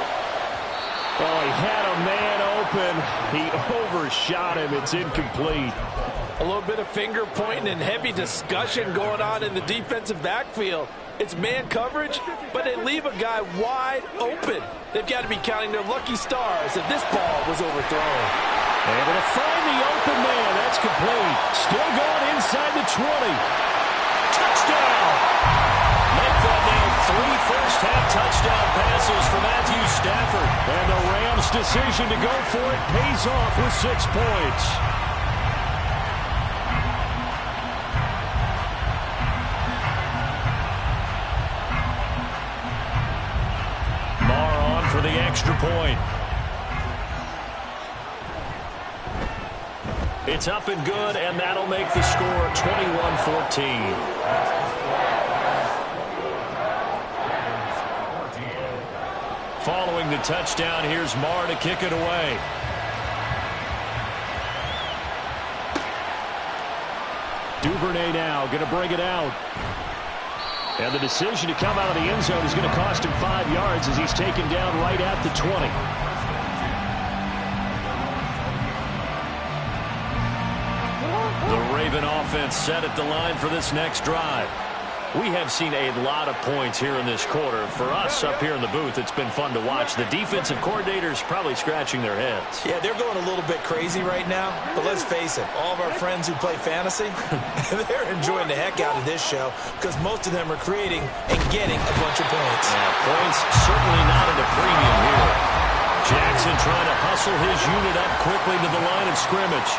Oh, he had a man open. He overshot him. It's incomplete. A little bit of finger pointing and heavy discussion going on in the defensive backfield. It's man coverage, but they leave a guy wide open. They've got to be counting their lucky stars if this ball was overthrown. Able to find the open man. That's complete. Still going inside the 20. Touchdown! Make that now 3 first-half touchdown passes for Matthew Stafford. And the Rams' decision to go for it pays off with 6 points. Marr on for the extra point. It's up and good, and that'll make the score 21-14. Following the touchdown, here's Marr to kick it away. Duvernay now going to bring it out. And the decision to come out of the end zone is going to cost him 5 yards as he's taken down right at the 20. The Raven offense set at the line for this next drive. We have seen a lot of points here in this quarter. For us up here in the booth, it's been fun to watch. The defensive coordinators probably scratching their heads. Yeah, they're going a little bit crazy right now. But let's face it, all of our friends who play fantasy, they're enjoying the heck out of this show because most of them are creating and getting a bunch of points. Yeah, points certainly not at a premium here. Jackson trying to hustle his unit up quickly to the line of scrimmage.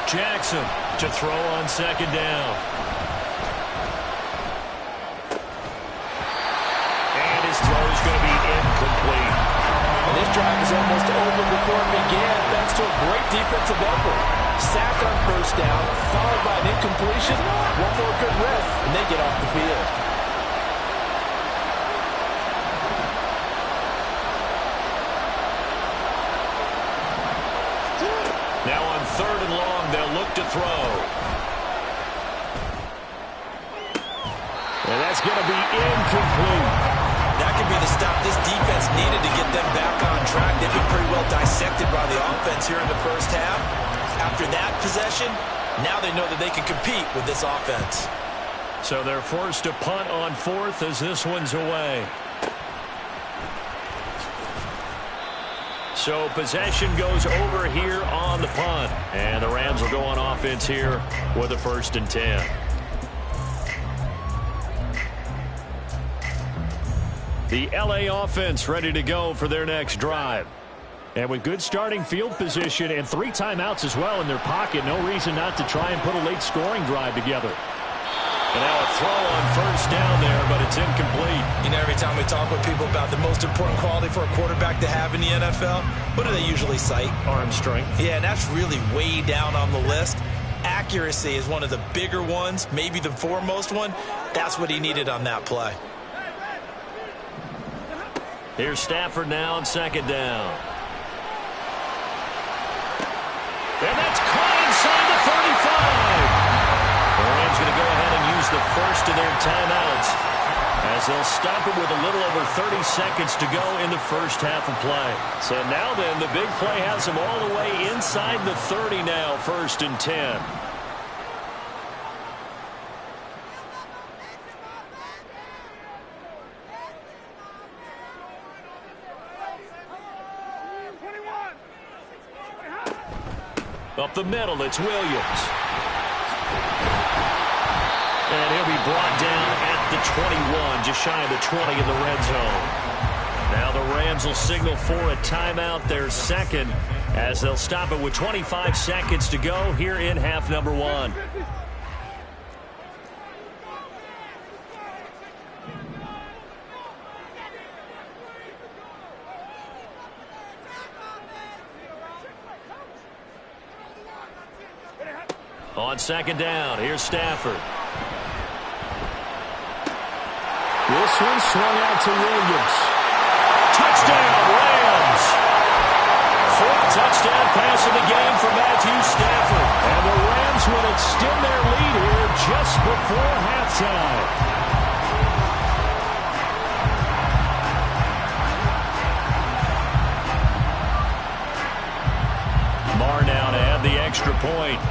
Jackson to throw on second down. And his throw is going to be incomplete. And this drive is almost over before it began, thanks to a great defensive effort. Sack on first down, followed by an incompletion. One more good rep, and they get off the field. Now on third and long, they'll look to throw. And that's going to be incomplete. That could be the stop this defense needed to get them back on track. They've been pretty well dissected by the offense here in the first half. After that possession, now they know that they can compete with this offense. So they're forced to punt on fourth as this one's away. So possession goes over here on the punt. And the Rams will go on offense here with a 1st and 10. The LA offense ready to go for their next drive. And with good starting field position and 3 timeouts as well in their pocket, no reason not to try and put a late scoring drive together. And now a throw on first down there, but it's incomplete. You know, every time we talk with people about the most important quality for a quarterback to have in the NFL, what do they usually cite? Arm strength. Yeah, and that's really way down on the list. Accuracy is one of the bigger ones, maybe the foremost one. That's what he needed on that play. Here's Stafford now on second down. And that's caught inside the 35. The Rams going to go ahead and use the first of their timeouts as they'll stop it with a little over 30 seconds to go in the first half of play. So now then, the big play has them all the way inside the 30 now, 1st and 10. Up the middle, it's Williams. And he'll be brought down at the 21, just shy of the 20 in the red zone. Now the Rams will signal for a timeout, their second, as they'll stop it with 25 seconds to go here in half number 1. On second down, here's Stafford. This one swung out to Williams. Touchdown, Rams! 4th touchdown pass of the game for Matthew Stafford. And the Rams will extend their lead here just before halftime. Marr now to add the extra point.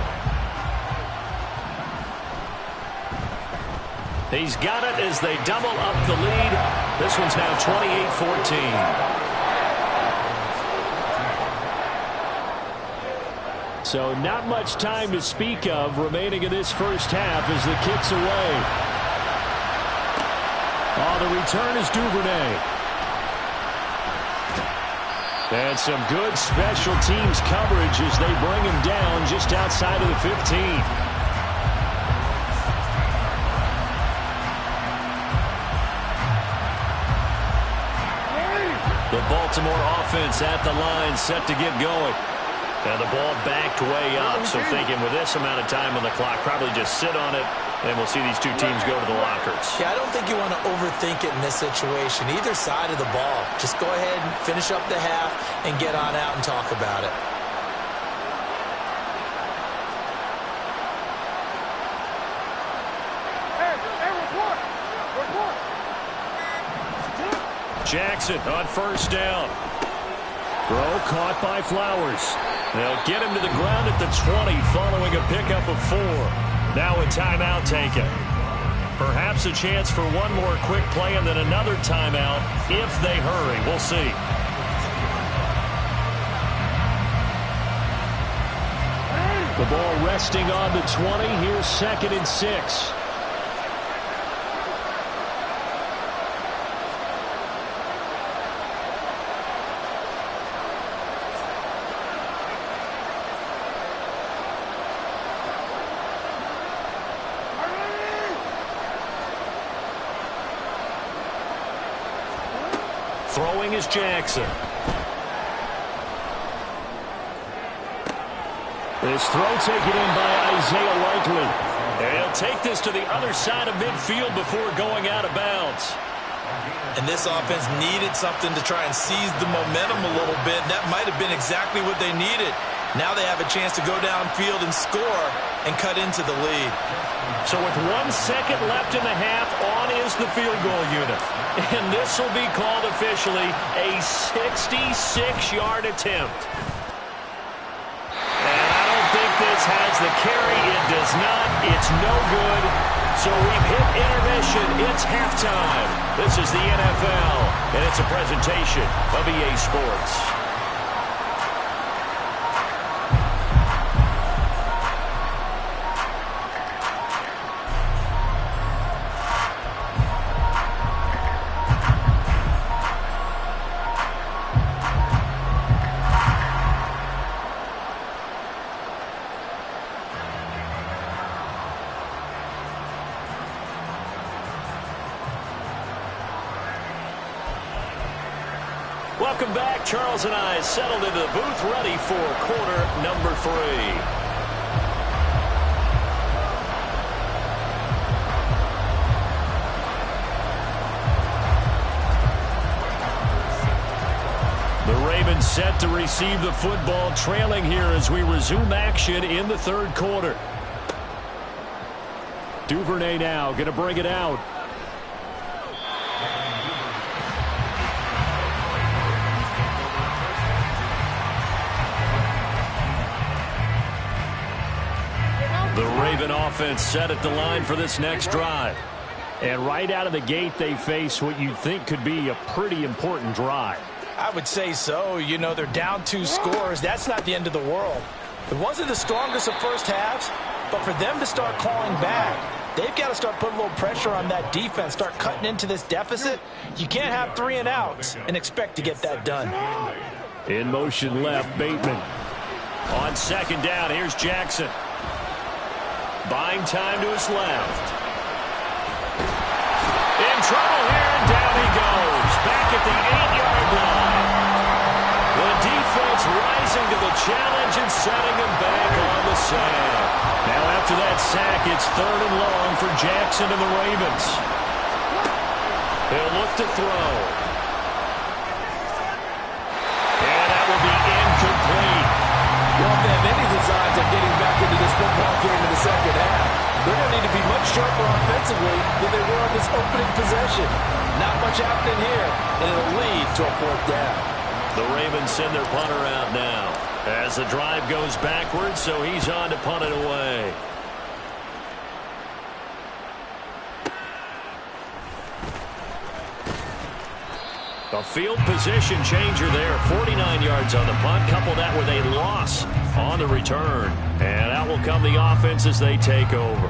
He's got it as they double up the lead. This one's now 28-14. So not much time to speak of remaining in this first half as the kick's away. Oh, the return is Duvernay. And some good special teams coverage as they bring him down just outside of the 15. The Baltimore offense at the line, set to get going. And the ball backed way up, so thinking with this amount of time on the clock, probably just sit on it, and we'll see these two teams go to the lockers. Yeah, I don't think you want to overthink it in this situation. Either side of the ball. Just go ahead and finish up the half and get on out and talk about it. Jackson on first down. Throw caught by Flowers. They'll get him to the ground at the 20 following a pickup of 4. Now a timeout taken. Perhaps a chance for one more quick play and then another timeout if they hurry. We'll see. The ball resting on the 20. Here's 2nd and 6. Throwing is Jackson. This throw taken in by Isaiah Likely. They'll take this to the other side of midfield before going out of bounds. And this offense needed something to try and seize the momentum a little bit. And that might have been exactly what they needed. Now they have a chance to go downfield and score and cut into the lead. So with 1 second left in the half, on is the field goal unit. And this will be called officially a 66-yard attempt. And I don't think this has the carry. It does not. It's no good. So we've hit intermission. It's halftime. This is the NFL, and it's a presentation of EA Sports. Welcome back. Charles and I settled into the booth, ready for quarter number 3. The Ravens set to receive the football, trailing here as we resume action in the 3rd quarter. Duvernay now going to bring it out. The Raven offense set at the line for this next drive. And right out of the gate, they face what you think could be a pretty important drive. I would say so. You know, they're down 2 scores. That's not the end of the world. It wasn't the strongest of first halves, but for them to start clawing back, they've got to start putting a little pressure on that defense, start cutting into this deficit. You can't have 3 and outs and expect to get that done. In motion left, Bateman. On 2nd down, here's Jackson. Buying time to his left. In trouble here, and down he goes. Back at the 8-yard line. The defense rising to the challenge and setting him back on the sack. Now after that sack, it's 3rd and long for Jackson and the Ravens. He'll look to throw. And that will be incomplete. Well, if they have any designs of getting back into this football game in the 2nd half, they're going to need to be much sharper offensively than they were on this opening possession. Not much happening here, and it'll lead to a 4th down. The Ravens send their punter out now as the drive goes backwards, so he's on to punt it away. A field position changer there. 49 yards on the punt. Couple that with a loss on the return. And out will come the offense as they take over.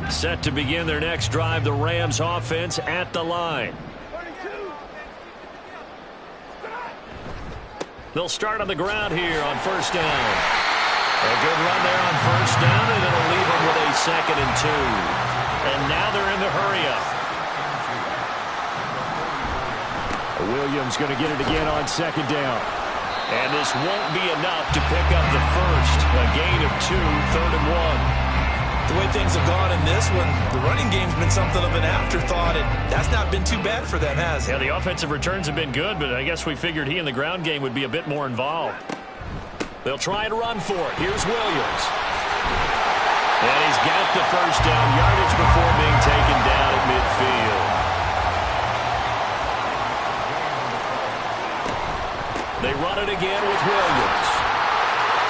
Set to begin their next drive, the Rams offense at the line. They'll start on the ground here on 1st down. A good run there on 1st down, and it'll leave them with a 2nd and 2. And now they're in the hurry-up. Williams going to get it again on 2nd down. And this won't be enough to pick up the first. A gain of 2, 3rd and 1. The way things have gone in this one, the running game's been something of an afterthought, and that's not been too bad for them, has it? Yeah, the offensive returns have been good, but I guess we figured he in the ground game would be a bit more involved. They'll try and run for it. Here's Williams. And he's got the 1st down, yardage before being taken down at midfield. They run it again with Williams.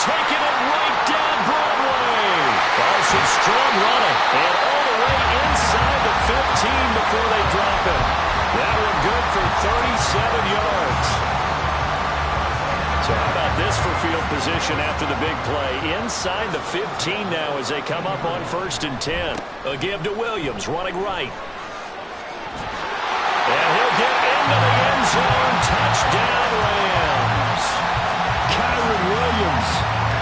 Taking it right down Broadway. Oh, some strong running. And all the way inside the 15 before they drop it. That one good for 37 yards. So how about this for field position after the big play? Inside the 15 now as they come up on 1st and 10. A give to Williams, running right. And he'll get into the end zone. Touchdown, Rams. Kyron Williams.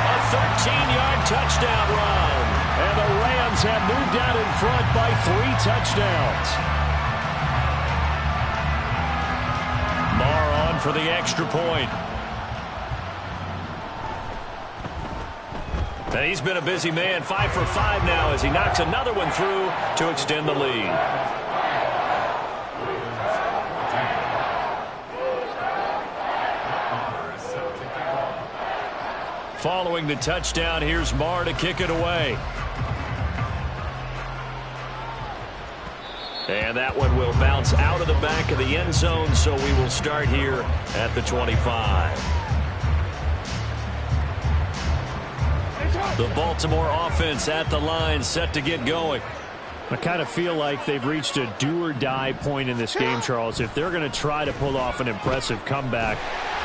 A 13-yard touchdown run. And the Rams have moved out in front by 3 touchdowns. Marr on for the extra point. And he's been a busy man, 5 for 5 now as he knocks another one through to extend the lead. Following the touchdown, here's Marr to kick it away. And that one will bounce out of the back of the end zone, so we will start here at the 25. The Baltimore offense at the line, set to get going. I kind of feel like they've reached a do-or-die point in this game, Charles. If they're going to try to pull off an impressive comeback,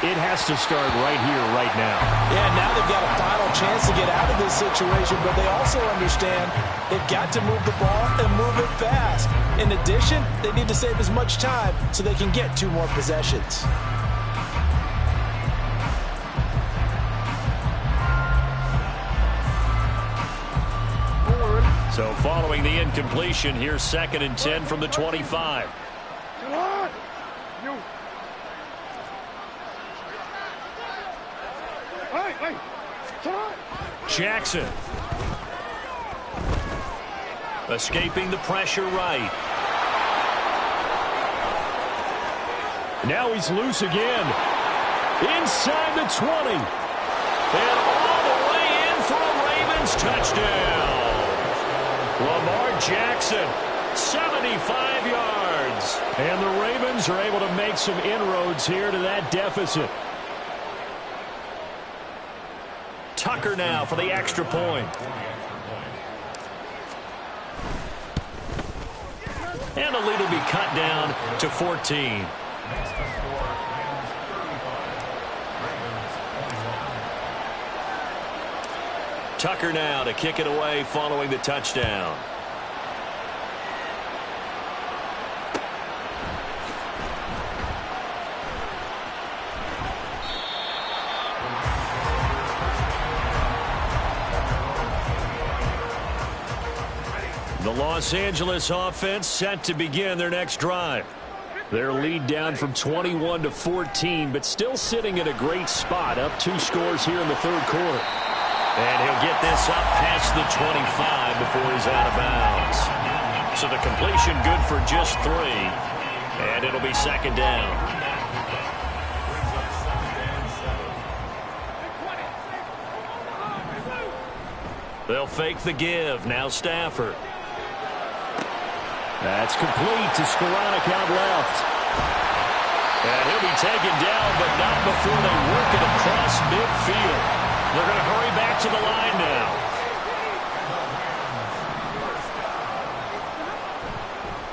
it has to start right here, right now. Yeah, now they've got a final chance to get out of this situation, but they also understand they've got to move the ball and move it fast. In addition, they need to save as much time so they can get 2 more possessions. So following the incompletion, here's 2nd and 10 from the 25. Jackson. Escaping the pressure right. Now he's loose again. Inside the 20. And all the way in for a Ravens touchdown. Lamar Jackson, 75 yards. And the Ravens are able to make some inroads here to that deficit. Tucker now for the extra point. And the lead will be cut down to 14. Tucker now to kick it away following the touchdown. The Los Angeles offense set to begin their next drive. Their lead down from 21 to 14, but still sitting at a great spot, up 2 scores here in the 3rd quarter. And he'll get this up past the 25 before he's out of bounds. So the completion good for just 3. And it'll be 2nd down. They'll fake the give. Now Stafford. That's complete to Skoranek out left. And he'll be taken down, but not before they work it across midfield. They're going to hurry back to the line now.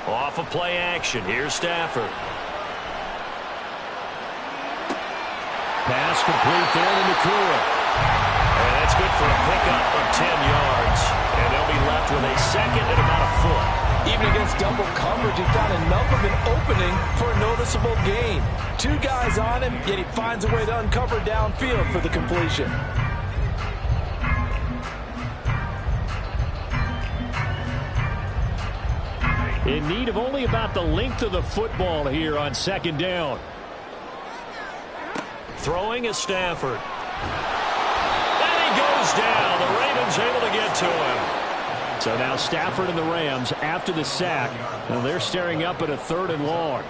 Off of play action. Here's Stafford. Pass complete there to Nakua. And that's good for a pickup of 10 yards. And they'll be left with a 2nd and about a foot. Even against double coverage, he found enough of an opening for a noticeable gain. 2 guys on him, yet he finds a way to uncover downfield for the completion. In need of only about the length of the football here on 2nd down. Throwing is Stafford. And he goes down. The Ravens able to get to him. So now Stafford and the Rams after the sack. Well, they're staring up at a 3rd and long.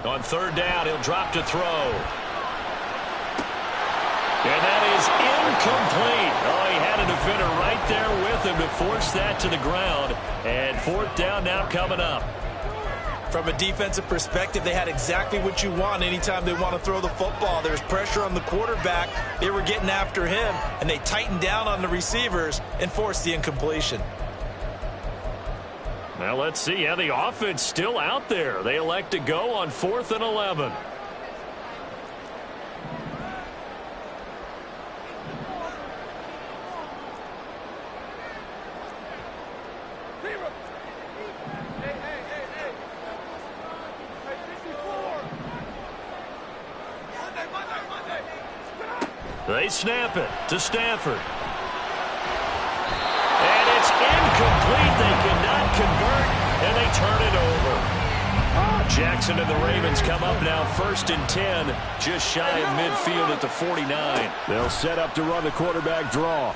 On 3rd down, he'll drop to throw. And Incomplete. Oh, he had a defender right there with him to force that to the ground. And fourth down now coming up. From a defensive perspective, they had exactly what you want anytime they want to throw the football. There's pressure on the quarterback. They were getting after him, and they tightened down on the receivers and forced the incompletion. Now let's see. Yeah, the offense still out there. They elect to go on 4th and 11. They snap it to Stafford. And it's incomplete. They cannot convert, and they turn it over. Jackson and the Ravens come up now 1st and 10, just shy of midfield at the 49. They'll set up to run the quarterback draw.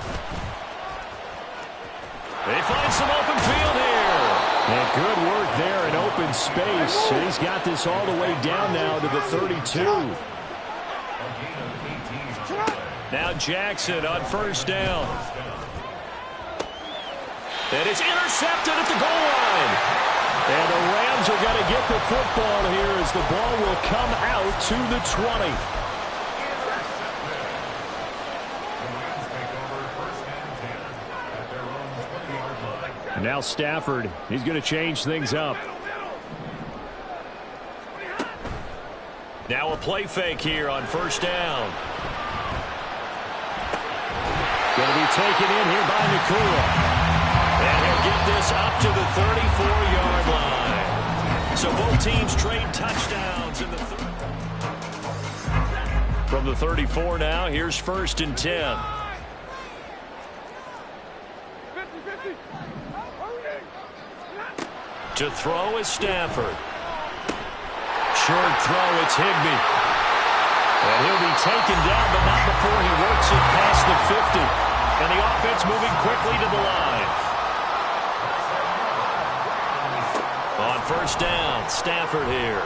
They find some open field here. And good work there in open space. And he's got this all the way down now to the 32. Now Jackson on 1st down. And it's intercepted at the goal line. And the Rams are going to get the football here as the ball will come out to the 20. And now Stafford, he's going to change things up. Now a play fake here on 1st down. Going to be taken in here by Nakua. And he'll get this up to the 34-yard line. So both teams trade touchdowns in the from the 34 now. Here's 1st and 10. To throw is Stafford. Short throw, it's Higbee. And he'll be taken down, but not before he works it past the 50. And the offense moving quickly to the line. On 1st down, Stafford here.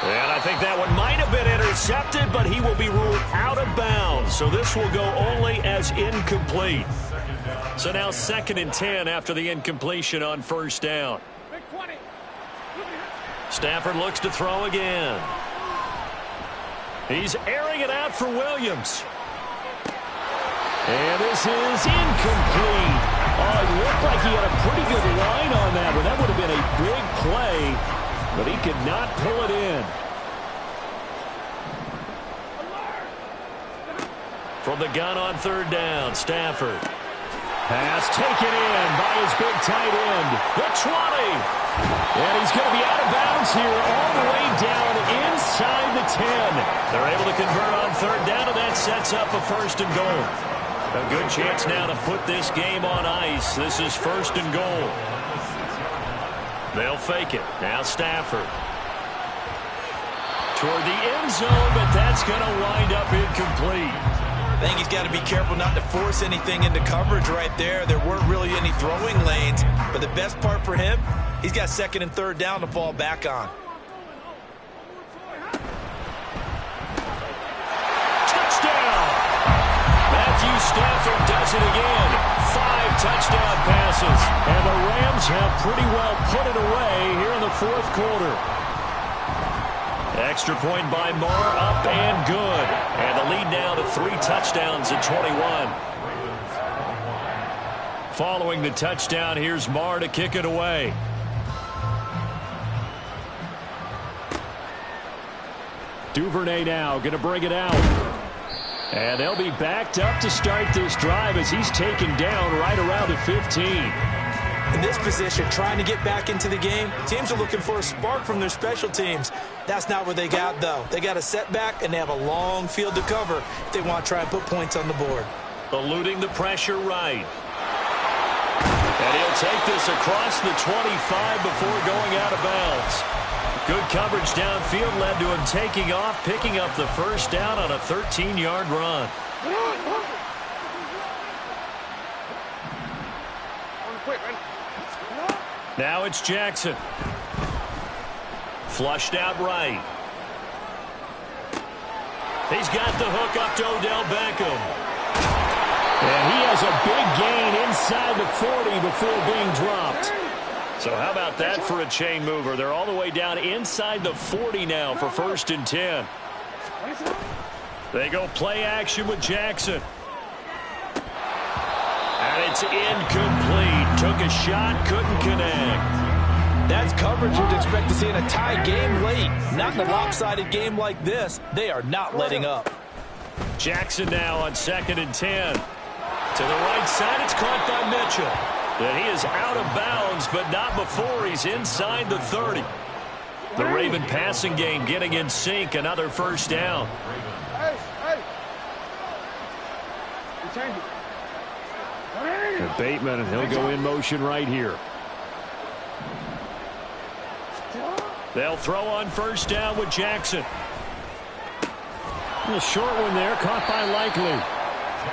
And I think that one might have been intercepted, but he will be ruled out of bounds. So this will go only as incomplete. So now 2nd and 10 after the incompletion on 1st down. Stafford looks to throw again. He's airing it out for Williams. And this is incomplete. Oh, it looked like he had a pretty good line on that, but that would have been a big play, but he could not pull it in. From the gun on 3rd down, Stafford. Pass taken in by his big tight end. The 20. And he's going to be out of bounds here all the way down inside the 10. They're able to convert on 3rd down, and that sets up a 1st and goal. A good chance now to put this game on ice. This is 1st and goal. They'll fake it. Now Stafford. Toward the end zone, but that's going to wind up incomplete. I think he's got to be careful not to force anything into coverage right there. There weren't really any throwing lanes, but the best part for him, he's got 2nd and 3rd down to fall back on. Touchdown! Matthew Stafford does it again. 5 touchdown passes. And the Rams have pretty well put it away here in the 4th quarter. Extra point by Marr, up and good. And the lead now to 3 touchdowns at 21. Following the touchdown, here's Marr to kick it away. Duvernay now going to bring it out. And they'll be backed up to start this drive as he's taken down right around the 15. In this position, trying to get back into the game, teams are looking for a spark from their special teams. That's not what they got, though. They got a setback, and they have a long field to cover if they want to try and put points on the board. Eluding the pressure right. And he'll take this across the 25 before going out of bounds. Good coverage downfield led to him taking off, picking up the 1st down on a 13-yard run. Now it's Jackson. Flushed out right. He's got the hook up to Odell Beckham. And he has a big gain inside the 40 before being dropped. So how about that for a chain mover? They're all the way down inside the 40 now for 1st and 10. They go play action with Jackson. And it's incomplete. Took a shot, couldn't connect. That's coverage you'd expect to see in a tie game late. Not in a lopsided game like this. They are not letting up. Jackson now on 2nd and 10. To the right side, it's caught by Mitchell. And he is out of bounds, but not before he's inside the 30. The Raven passing game getting in sync. Another 1st down. Hey. You change it. And Bateman, he'll go in motion right here. They'll throw on 1st down with Jackson. A short one there, caught by Likely.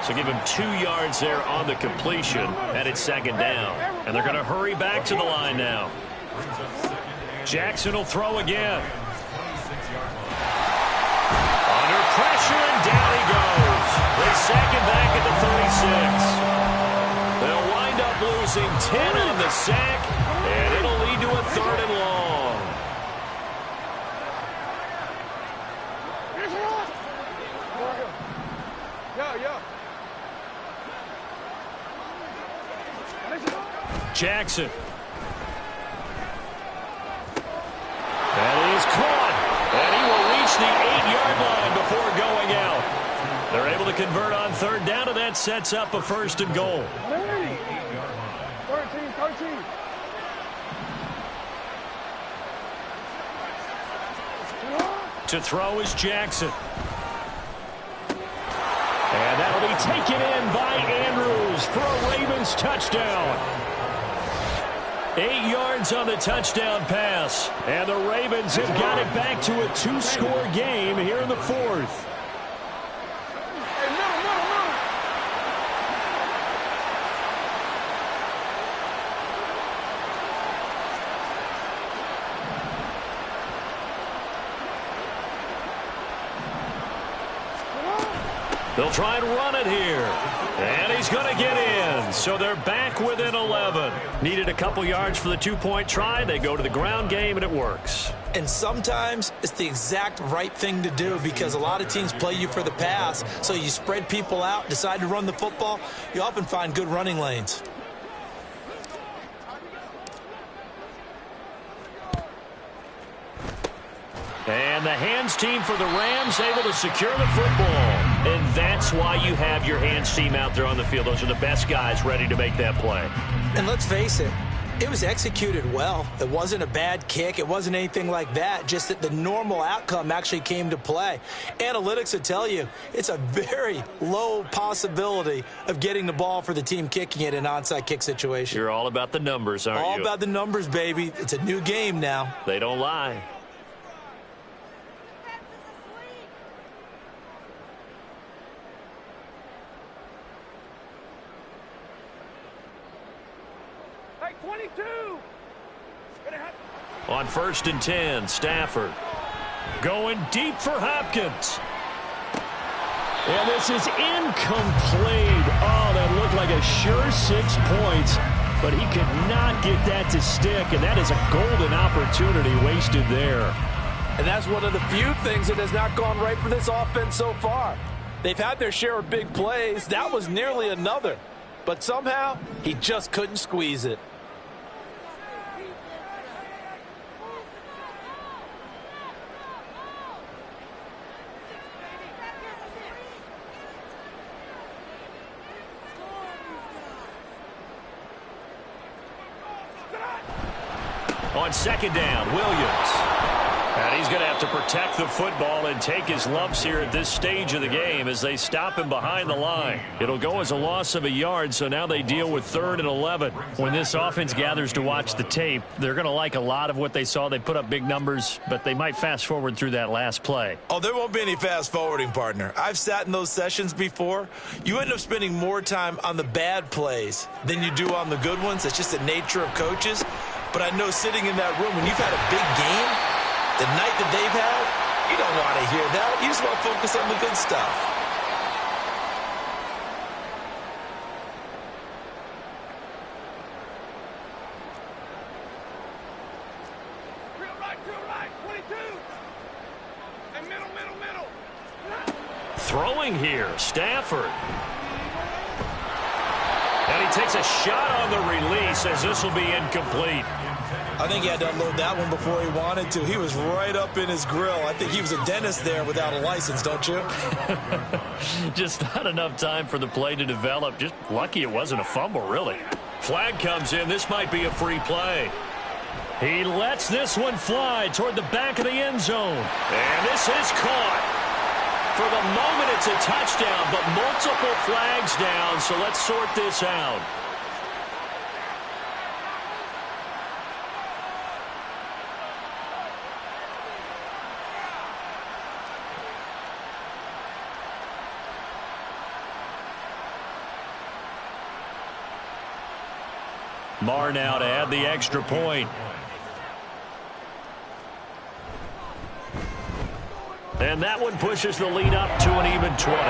So give him 2 yards there on the completion, and it's 2nd down. And they're going to hurry back to the line now. Jackson will throw again. Under pressure, and down he goes. They sack him back at the 36. They'll wind up losing 10 on the sack, and it'll lead to a 3rd and long. Yeah. Jackson. That is caught. And he will reach the 8-yard line before going out. They're able to convert on 3rd down, and that sets up a 1st and goal. 13. To throw is Jackson. And that'll be taken in by Andrews for a Ravens touchdown. 8 yards on the touchdown pass. And the Ravens have got it back to a 2-score game here in the 4th. They'll try and run it here. And he's going to get in. So they're back within 11. Needed a couple yards for the 2-point try. They go to the ground game, and it works. And sometimes it's the exact right thing to do because a lot of teams play you for the pass. So you spread people out, decide to run the football. You often find good running lanes. And the hands team for the Rams able to secure the football. And that's why you have your hands team out there on the field. Those are the best guys ready to make that play. And let's face it, it was executed well. It wasn't a bad kick. It wasn't anything like that. Just that the normal outcome actually came to play. Analytics will tell you it's a very low possibility of getting the ball for the team kicking it in an onside kick situation. You're all about the numbers, aren't you? All about the numbers, baby. It's a new game now. They don't lie. On 1st and 10, Stafford going deep for Hopkins. And this is incomplete. Oh, that looked like a sure 6 points, but he could not get that to stick, and that is a golden opportunity wasted there. And that's one of the few things that has not gone right for this offense so far. They've had their share of big plays. That was nearly another. But somehow, he just couldn't squeeze it. On 2nd down, Williams. And he's going to have to protect the football and take his lumps here at this stage of the game as they stop him behind the line. It'll go as a loss of a yard, so now they deal with 3rd and 11. When this offense gathers to watch the tape, they're going to like a lot of what they saw. They put up big numbers, but they might fast forward through that last play. Oh, there won't be any fast forwarding, partner. I've sat in those sessions before. You end up spending more time on the bad plays than you do on the good ones. It's just the nature of coaches. But I know sitting in that room, when you've had a big game, the night that they've had, You don't want to hear that. You just want to focus on the good stuff. Throwing here, Stafford. And he takes a shot on the release as this will be incomplete. I think he had to unload that one before he wanted to. He was right up in his grill. I think he was a dentist there without a license, don't you? Just not enough time for the play to develop. Just lucky it wasn't a fumble, really. Flag comes in. This might be a free play. He lets this one fly toward the back of the end zone. And this is caught. For the moment, it's a touchdown, but multiple flags down, so let's sort this out. Marr now to add the extra point. And that one pushes the lead up to an even 20.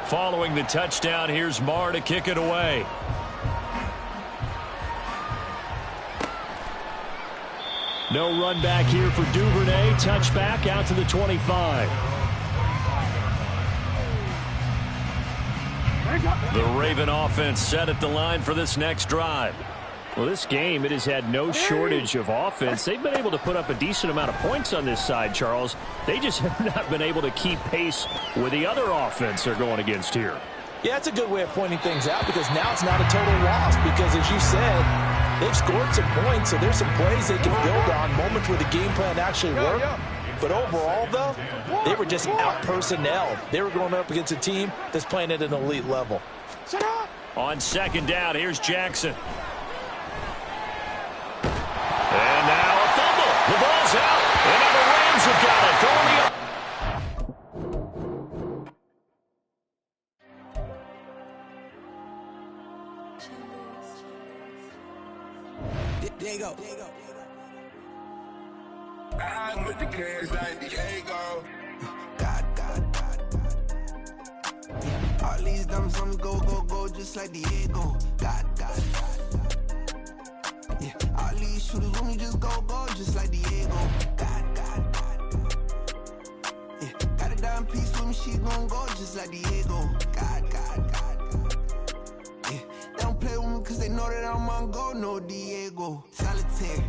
Following the touchdown, here's Marr to kick it away. No run back here for Duvernay. Touchback out to the 25. The Raven offense set at the line for this next drive. Well, this game, it has had no shortage of offense. They've been able to put up a decent amount of points on this side, Charles. They just have not been able to keep pace with the other offense they're going against here. Yeah, that's a good way of pointing things out because now it's not a total loss because, as you said, they've scored some points, so there's some plays they can build on, moments where the game plan actually worked. But overall, though, they were just out-personnel. They were going up against a team that's playing at an elite level. On second down, here's Jackson. And now a fumble. The ball's out. And now the Rams have got it. Going up. There you go. I'm with the cash like Diego. God. Yeah, all these dumps on me go, just like Diego. God. Yeah, all these shooters on me just go, just like Diego. God. Yeah, got a dime piece with me, she gon' go just like Diego. God. Yeah, they don't play with me cause they know that I'm on go, no Diego. Solitaire.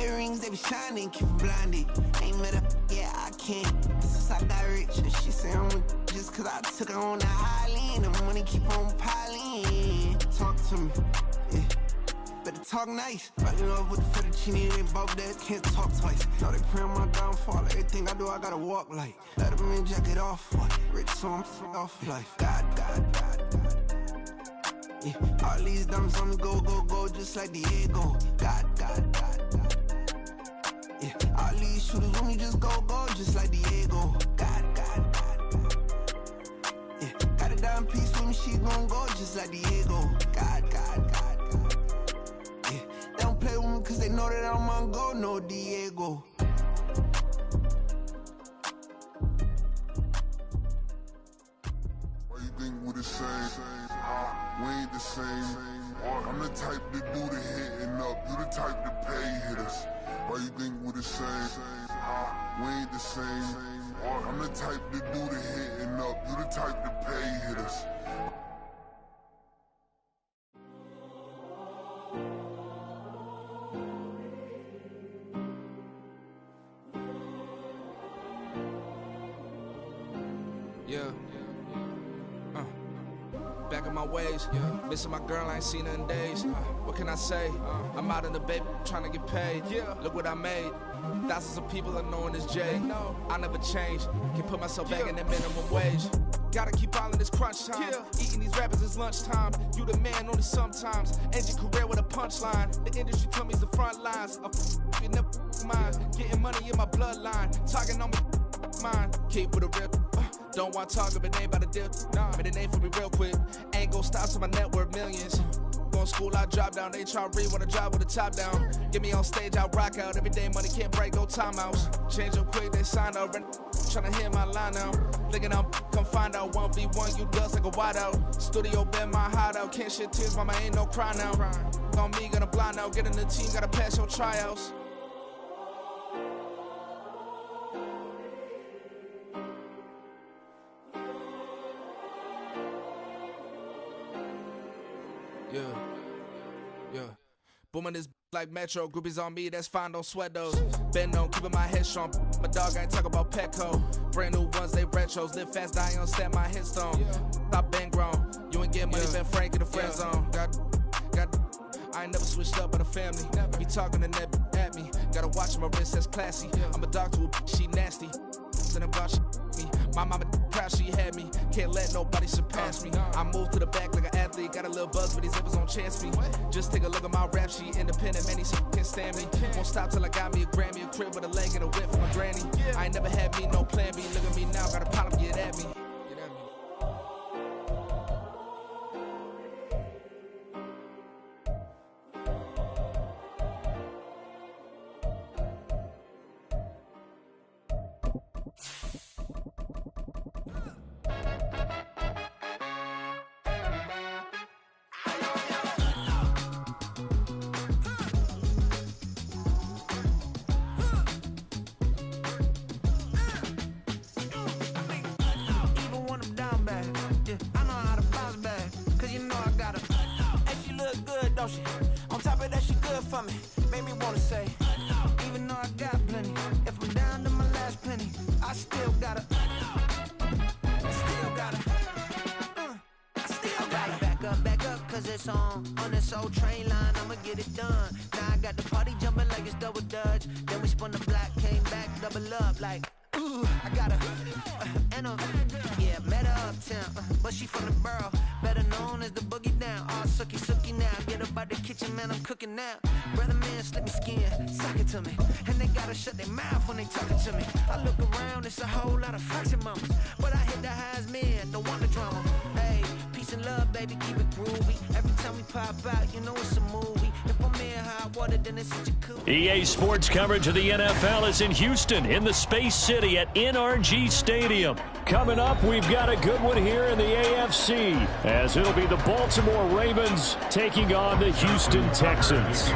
Earrings, they be shining, keep blinded. Ain't met up, yeah, I can't. Since I got rich, and she say I'm just cause I took her on the island. The money keep on piling. Talk to me, yeah. Better talk nice. Falling up with the fettuccine, they both that can't talk twice. Know they pray on my downfall. Everything I do, I gotta walk like. Let them in, jacket off. Rich, so I'm off life. God. Yeah, all these dumps on me go, just like Diego. God. Yeah, all these shooters on me just go, just like Diego. God. Yeah, got a dime piece with me, she gon' go just like Diego. God. Yeah, they don't play with me cause they know that I'm on go, no Diego. Why you think we the same? We ain't the same. I'm the type to do the hitting up. You the type to pay hitters. Why you think we the same? We ain't the same. I'm the type to do the hitting up. You the type to pay hitters. Yeah. Back in my ways, missing my girl, I ain't seen her in days. What can I say? I'm out in the baby, trying to get paid. Look what I made. Thousands of people are knowing this Jay. I never change. Can put myself back in that minimum wage. Gotta keep all in this crunch time. Eating these rappers is lunchtime. You the man only sometimes. End your career with a punchline. The industry told me it's the front lines. You never mind. Getting money in my bloodline. Talking on me, mine. Keep with a rip. Don't want to talk if it ain't about a dip. Nah, but it ain't for me real quick. Ain't gon' stop till my net worth millions. go to school, I drop down. They try to read when I drive with the top down. Get me on stage, I rock out. Every day money can't break, no timeouts. Change up quick, they sign up. Tryna hear my line now. Thinking I'm come find out 1v1, you dust like a wideout. Studio been my hideout. Can't shed tears, mama, ain't no cry now. On me, gonna blind out. Get in the team, gotta pass your tryouts. Yeah. Booming this like Metro. Groupies on me, that's fine, don't sweat those. Been on, keeping my head strong. My dog ain't talk about Petco. Brand new ones, they retros. Live fast, dying on set, my headstone. Stop been grown. You ain't getting money, been Frank in the friend zone. Got. I ain't never switched up in a family. Be talking to that at me. Gotta watch my wrist, that's classy. I'm a dog to a she nasty. Then I'm gone, she me. My mama proud she had me. Can't let nobody surpass me. I moved to the back like an athlete. Got a little buzz, but these zippers on chance me. Just take a look at my rap sheet. Independent, man, these can't stand me. Won't stop till I got me a Grammy, a crib with a leg and a whip for my granny. I ain't never had me no plan B. Look at me now, got a problem, get at me. On top of that, she good for me. Made me wanna say, even though I got plenty, if I'm down to my last penny, I still gotta back up, cause it's on this old train line, I'ma get it done. Now I got the party jumping like it's double dutch. Then we spun the block, came back, double up like, ooh, I got her, and yeah, met her uptown, but she from the borough, better known as the boogie down. All sookie now, get up out the kitchen, man, I'm cooking now. Brother man, slip me skin, suck it to me, and they gotta shut their mouth when they talking to me. I look around, it's a whole lot of fraction mamas, but I hit the highs, man, don't want the drama. Hey, peace and love, baby, keep it groovy. Every time we pop out, you know it's a movie. If I'm in hot water, then it's such a cool. EA Sports coverage of the NFL is in Houston, in the Space City at NRG Stadium. Coming up, we've got a good one here in the AFC, as it'll be the Baltimore Ravens taking on the Houston Texans.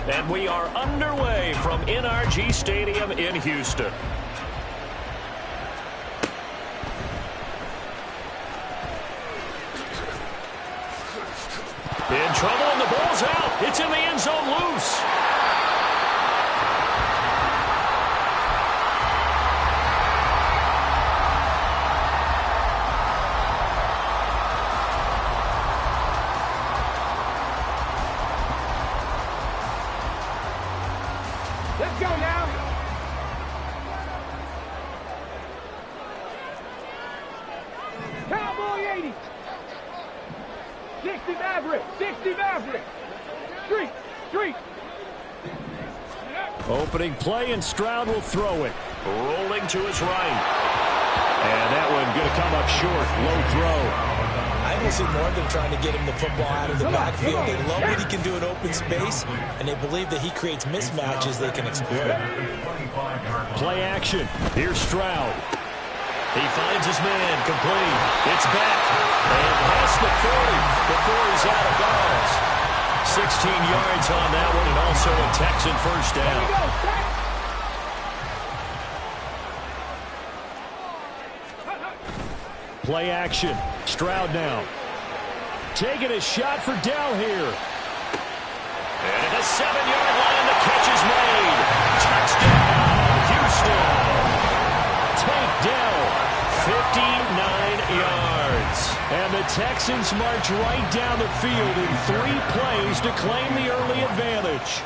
And we are underway from NRG Stadium in Houston. In trouble, and the ball's out. It's in the end zone loose. Let's go now. Cowboy 80. 60 Maverick. 60 Maverick. Street. Opening play, and Stroud will throw it. Rolling to his right. And that one going to come up short. Low throw. I don't see more than trying to get him the football out of the backfield. They love what he can do in open space, and they believe that he creates mismatches they can exploit. Play action. Here's Stroud. He finds his man, complete. It's back. And past the 40 before he's out of bounds. 16 yards on that one, and also a Texan first down. Play action. Stroud now. Taking a shot for Dell here. And at the 7-yard line, the catch is made. Touchdown, Houston. Tank Dell, 59 yards. And the Texans march right down the field in 3 plays to claim the early advantage.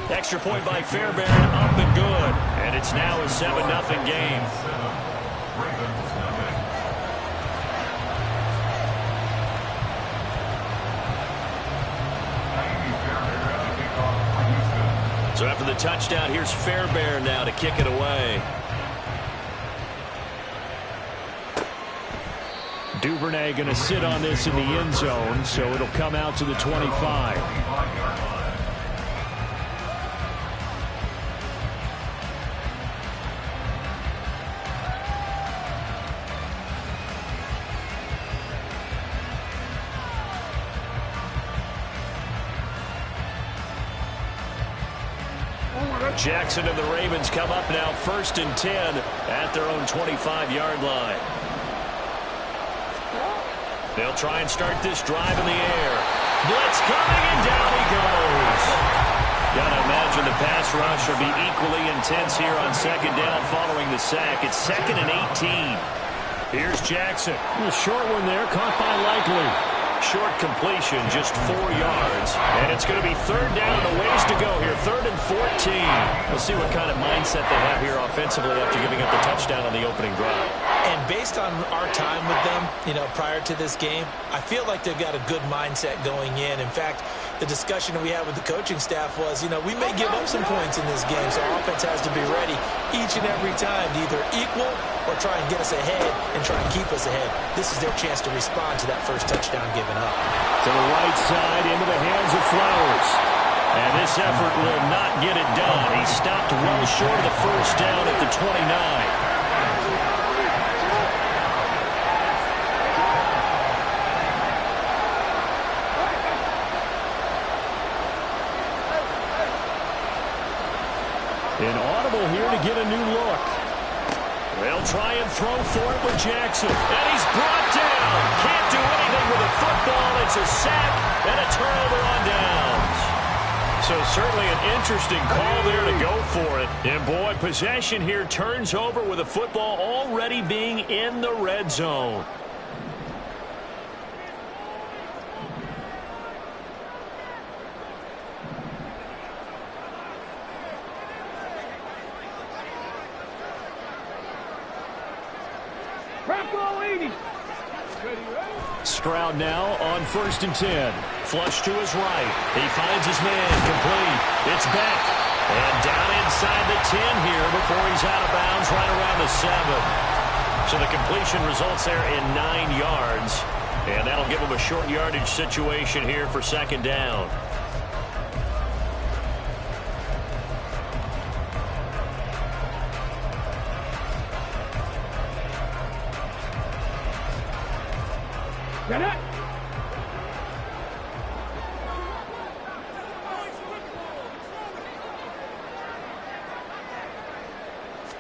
Extra point by Fairbairn, up and good. And it's now a 7-0 game. Houston. So after the touchdown, here's Fairbairn now to kick it away. Duvernay going to sit on this in the end zone, so it'll come out to the 25. Jackson and the Ravens come up now 1st and 10 at their own 25-yard line. They'll try and start this drive in the air. Blitz coming, and down he goes. Gotta imagine the pass rush will be equally intense here on 2nd down following the sack. It's 2nd and 18. Here's Jackson. A short one there, caught by Likely. Short completion, just 4 yards. And it's going to be 3rd down and a ways to go here. 3rd and 14. We'll see what kind of mindset they have here offensively after giving up the touchdown on the opening drive. And based on our time with them, prior to this game, I feel like they've got a good mindset going in. In fact, the discussion that we had with the coaching staff was, we may give up some points in this game, so our offense has to be ready each and every time to either equal or try and get us ahead and try and keep us ahead. This is their chance to respond to that first touchdown given up. To the right side, into the hands of Flowers. And this effort will not get it done. He stopped well short of the first down at the 29. Inaudible here to get a new look. They'll try and throw for it with Jackson. And he's brought down. Can't do anything with a football. It's a sack and a turnover on downs. So certainly an interesting call there to go for it. And boy, possession here turns over with a football already being in the red zone. Stroud now on 1st and 10. Flush to his right. He finds his man complete. It's back. And down inside the 10 here before he's out of bounds right around the 7. So the completion results there in 9 yards. And that'll give him a short yardage situation here for 2nd down. Get it!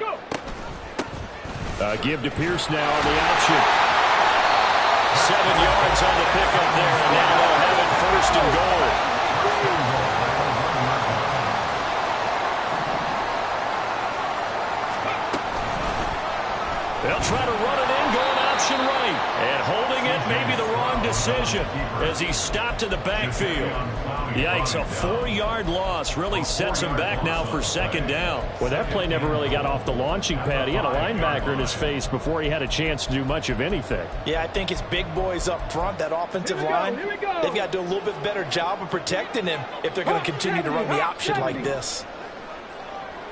Go! Give to Pierce now on the option. 7 yards on the pickup there, and now they'll have it 1st and goal. They'll try to run it in, going option right. And holding it may be the wrong decision as he stopped in the backfield. Yikes, a 4-yard loss really sets him back now for 2nd down. Well, that play never really got off the launching pad. He had a linebacker in his face before he had a chance to do much of anything. Yeah, I think it's big boys up front, that offensive line. They've got to do a little bit better job of protecting him if they're going to continue to run the option like this.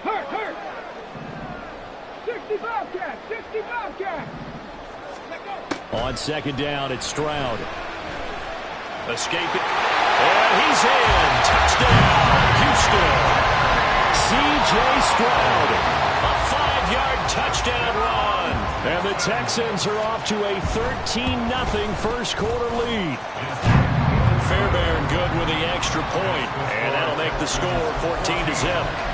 Hurt! 65 cat! 65 cat! On 2nd down, it's Stroud. Escaping. And he's in. Touchdown, Houston. C.J. Stroud. A 5-yard touchdown run. And the Texans are off to a 13-0 first quarter lead. Fairbairn good with the extra point. And that'll make the score 14-0.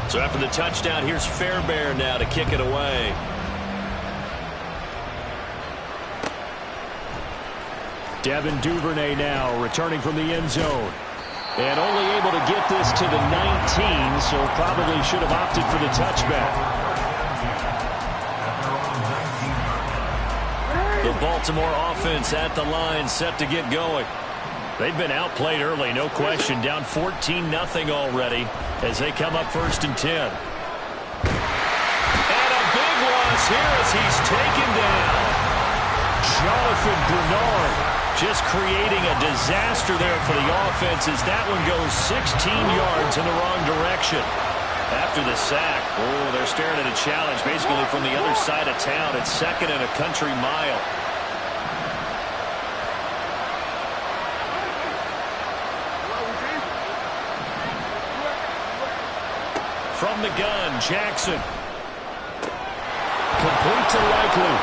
So after the touchdown, here's Fairbairn now to kick it away. Devin Duvernay now returning from the end zone. And only able to get this to the 19, so probably should have opted for the touchback. The Baltimore offense at the line, set to get going. They've been outplayed early, no question. Down 14-0 already as they come up 1st and 10. And a big loss here as he's taken down. Jonathan Bernard just creating a disaster there for the offense as that one goes 16 yards in the wrong direction. After the sack, they're staring at a challenge basically from the other side of town. It's 2nd and a country mile. From the gun, Jackson. Complete to Likely.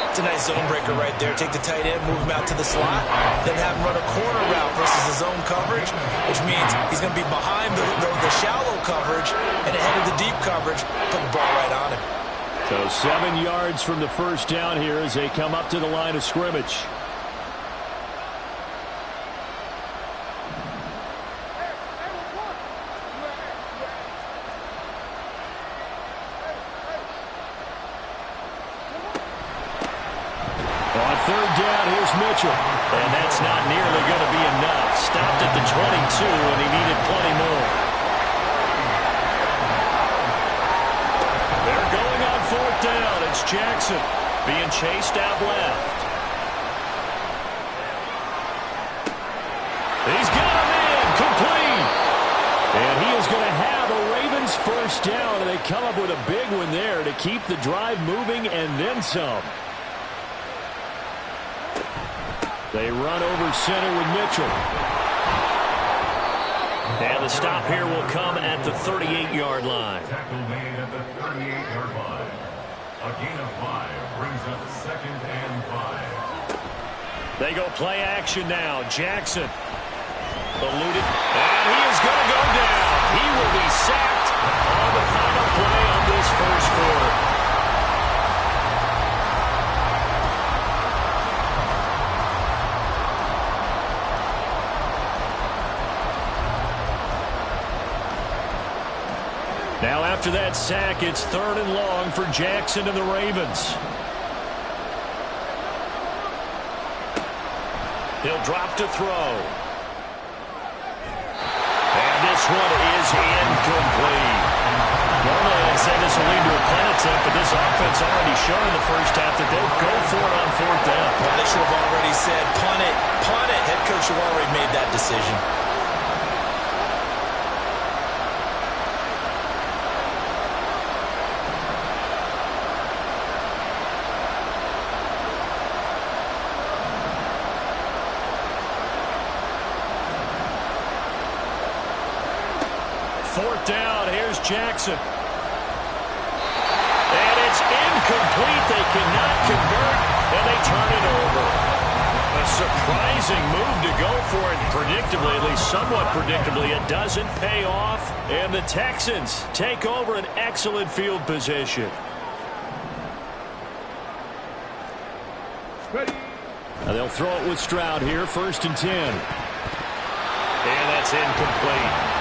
It's a nice zone breaker right there. Take the tight end, move him out to the slot, then have him run a corner route versus the zone coverage, which means he's going to be behind the shallow coverage and ahead of the deep coverage. Put the ball right on him. So 7 yards from the first down here as they come up to the line of scrimmage. Mitchell. And that's not nearly going to be enough. Stopped at the 22, and he needed plenty more. They're going on 4th down. It's Jackson being chased out left. He's got him in. Complete. And he is going to have a Ravens first down, and they come up with a big one there to keep the drive moving and then some. They run over center with Mitchell. And the stop here will come at the 38-yard line. Tackle made at the 38-yard line. A gain of 5 brings up 2nd and 5. They go play action now. Jackson eluded. And he is going to go down. He will be sacked on the final play of this first quarter. Now after that sack, it's 3rd and long for Jackson and the Ravens. He'll drop to throw. And this one is incomplete. Normally I'd say this will lead to a punt attempt, but this offense already shown in the first half that they'll go for it on 4th down. Well, they should have already said, punt it, punt it. Head coach should have already made that decision. Jackson. And it's incomplete. They cannot convert, and they turn it over. A surprising move to go for it predictably, at least somewhat predictably. It doesn't pay off, and the Texans take over an excellent field position. Now they'll throw it with Stroud here, 1st and 10. And that's incomplete.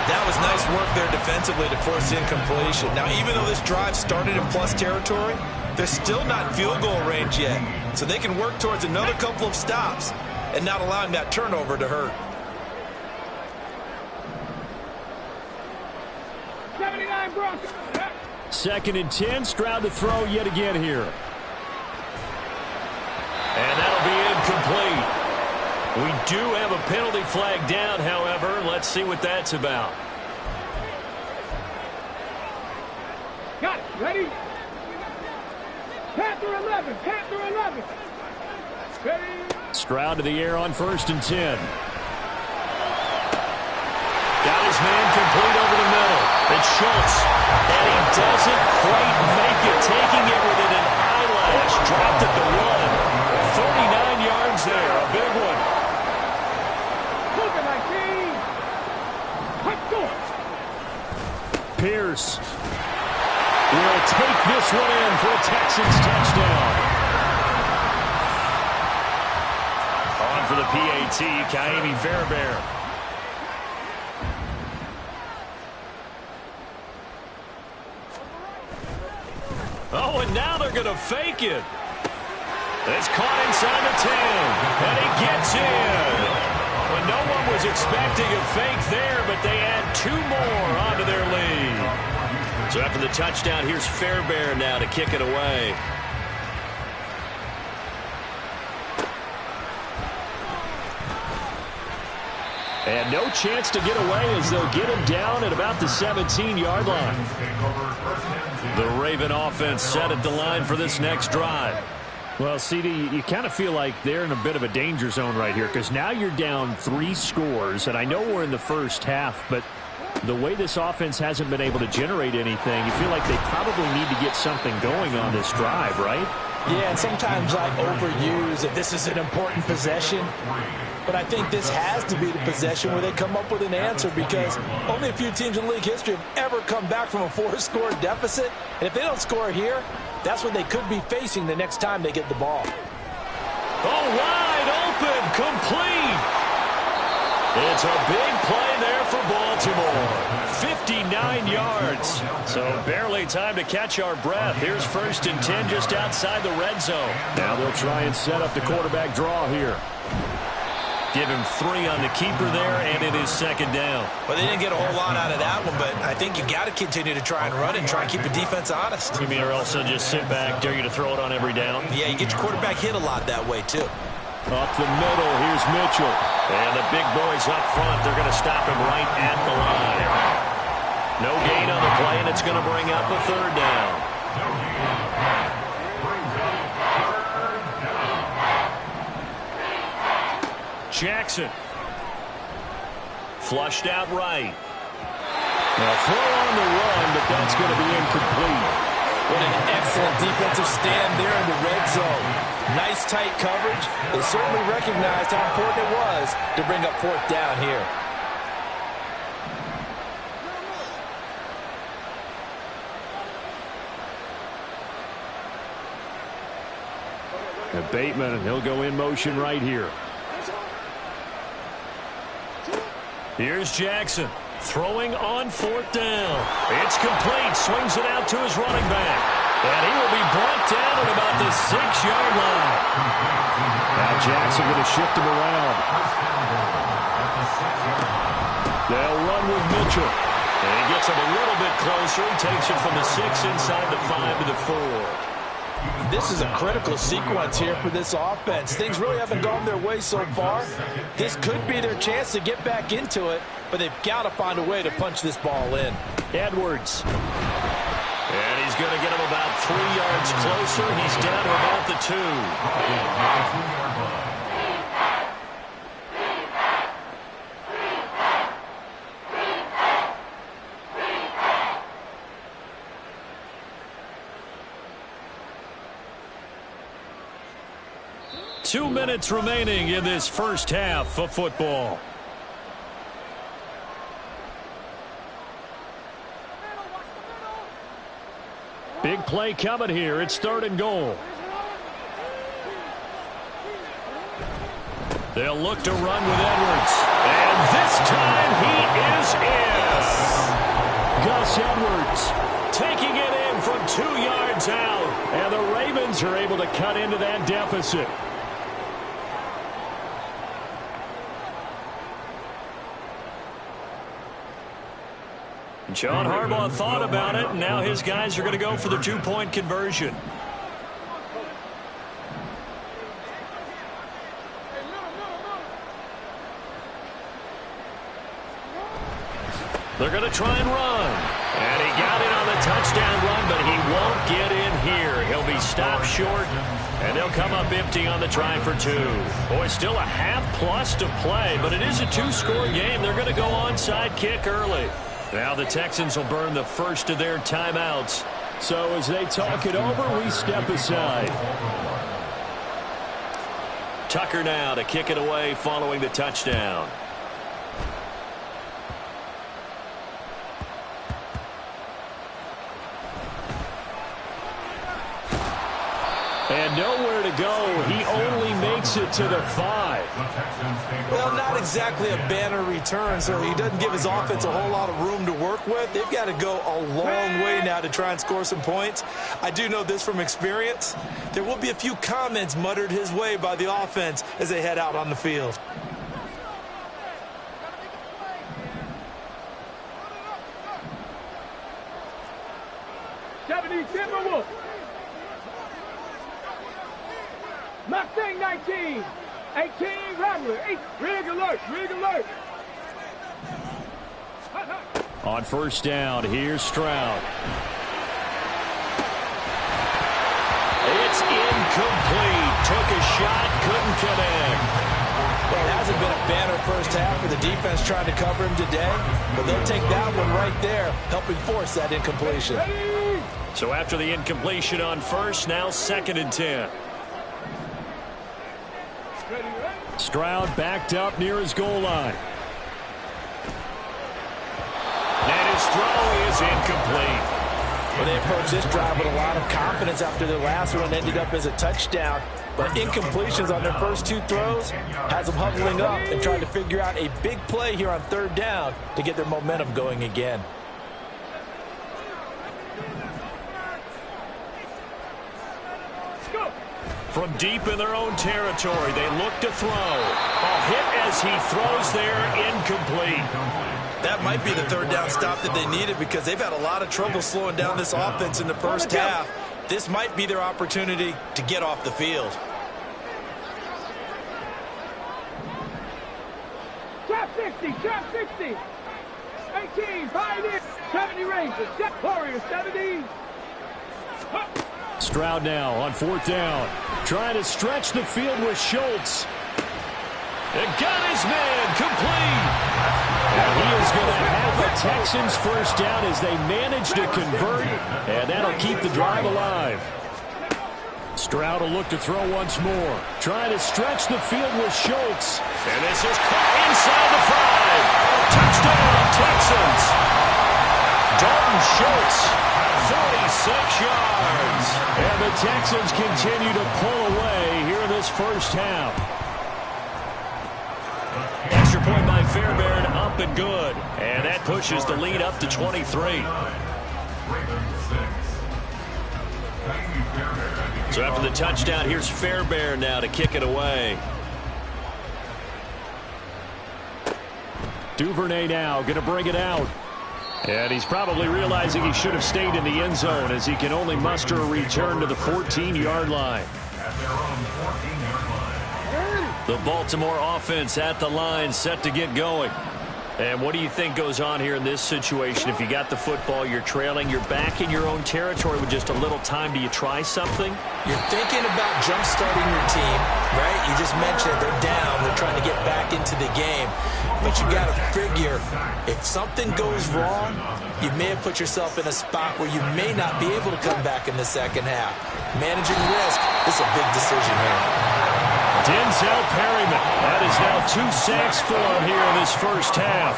That was nice work there defensively to force incompletion. Now, even though this drive started in plus territory, they're still not field goal range yet. So they can work towards another couple of stops and not allowing that turnover to hurt. 79 Broncos. 2nd and 10. Stroud to throw yet again here. And that'll be incomplete. We do have a penalty flag down, however. Let's see what that's about. Got it. Ready? Panther 11. Panther 11. Ready? Stroud to the air on 1st and 10. Got his man complete over the middle. It's Schultz. And he doesn't quite make it. Taking it within an eyelash. Dropped at the 1. 39 yards there. A big one. Pierce will take this one in for a Texans touchdown. On for the PAT, Kaimi Fairbairn. Oh, and now they're going to fake it. It's caught inside the 10, and he gets in. Well, no one was expecting a fake there, but they add 2 more onto their lead. So after the touchdown, here's Fairbairn now to kick it away. And no chance to get away as they'll get him down at about the 17-yard line. The Raven offense set at the line for this next drive. Well, CD, you kind of feel like they're in a bit of a danger zone right here because now you're down 3 scores, and I know we're in the first half, but the way this offense hasn't been able to generate anything, you feel like they probably need to get something going on this drive, right? Yeah, and sometimes I overuse that this is an important possession. But I think this has to be the possession where they come up with an answer because only a few teams in league history have ever come back from a 4-score deficit. And if they don't score here, that's what they could be facing the next time they get the ball. Oh, wide open, complete. It's a big play there for Baltimore. 59 yards. So barely time to catch our breath. Here's 1st and 10 just outside the red zone. Now they'll try and set up the quarterback draw here. Give him 3 on the keeper there, and it is 2nd down. Well, they didn't get a whole lot out of that one, but I think you got to continue to try and run and try and keep the defense honest. You mean or else they'll just sit back, dare you to throw it on every down? Yeah, you get your quarterback hit a lot that way, too. Up the middle, here's Mitchell. And the big boys up front, they're going to stop him right at the line. No gain on the play, and it's going to bring up a 3rd down. Jackson. Flushed out right. Now throw on the run, but that's going to be incomplete. What an excellent defensive stand there in the red zone. Nice tight coverage. They certainly recognized how important it was to bring up 4th down here. And Bateman, he'll go in motion right here. Here's Jackson throwing on 4th down. It's complete. Swings it out to his running back. And he will be brought down at about the 6-yard line. Now Jackson going to shift him around. They'll run with Mitchell. And he gets him a little bit closer. He takes it from the 6 inside the 5 to the 4. This is a critical sequence here for this offense. Things really haven't gone their way so far. This could be their chance to get back into it, but they've got to find a way to punch this ball in. Edwards. And he's going to get him about 3 yards closer. He's down to about the 2. 2 minutes remaining in this first half of football. Big play coming here. It's 3rd and goal. They'll look to run with Edwards. And this time he is in. Gus Edwards taking it in from 2 yards out. And the Ravens are able to cut into that deficit. John Harbaugh thought about it, and now his guys are going to go for the 2-point conversion. They're going to try and run. And he got in on the touchdown run, but he won't get in here. He'll be stopped short, and they'll come up empty on the try for 2. Boy, still a half-plus to play, but it is a 2-score game. They're going to go onside kick early. Now the Texans will burn the first of their timeouts. So as they talk it over, we step aside. Tucker now to kick it away following the touchdown. And nowhere to go. He only makes it to the 5. Well, not exactly a banner return, so he doesn't give his offense a whole lot of room to work with. They've got to go a long way now to try and score some points. I do know this from experience. There will be a few comments muttered his way by the offense as they head out on the field. Mustang 19, 18, Rattler, 8, rig alert, rig alert. On first down, here's Stroud. It's incomplete. Took a shot, couldn't connect. Well, it hasn't been a banner first half for the defense trying to cover him today, but they'll take that one right there, helping force that incompletion. So after the incompletion on first, now 2nd and 10. Stroud backed up near his goal line. And his throw is incomplete. Well, they approached this drive with a lot of confidence after their last one ended up as a touchdown. But incompletions on their first 2 throws has them huddling up and trying to figure out a big play here on 3rd down to get their momentum going again. From deep in their own territory, they look to throw. A hit as he throws there, incomplete. That might be the 3rd down stop that they needed because they've had a lot of trouble slowing down this offense in the first half. This might be their opportunity to get off the field. Trap 60, trap 60. 18, Pioneer, 70 Rangers, Jet Warriors, 70. Stroud now on 4th down. Trying to stretch the field with Schultz. And got his man complete. And he is going to have the Texans first down as they manage to convert. And that'll keep the drive alive. Stroud will look to throw once more. Trying to stretch the field with Schultz. And this is caught inside the 5. Touchdown, Texans. Dalton Schultz, 46 yards. And the Texans continue to pull away here in this first half. Extra point by Fairbairn, up and good. And that pushes the lead up to 23. So after the touchdown, here's Fairbairn now to kick it away. Duvernay now going to bring it out. And he's probably realizing he should have stayed in the end zone as he can only muster a return to the 14-yard line. The Baltimore offense at the line, set to get going. And what do you think goes on here in this situation? If you got the football, you're trailing, you're back in your own territory with just a little time. Do you try something? You're thinking about jump-starting your team, right? You just mentioned they're down. They're trying to get back into the game. But you got to figure, if something goes wrong, you may have put yourself in a spot where you may not be able to come back in the second half. Managing risk is a big decision here. Denzel Perryman. That is now 2 sacks for him here in this first half.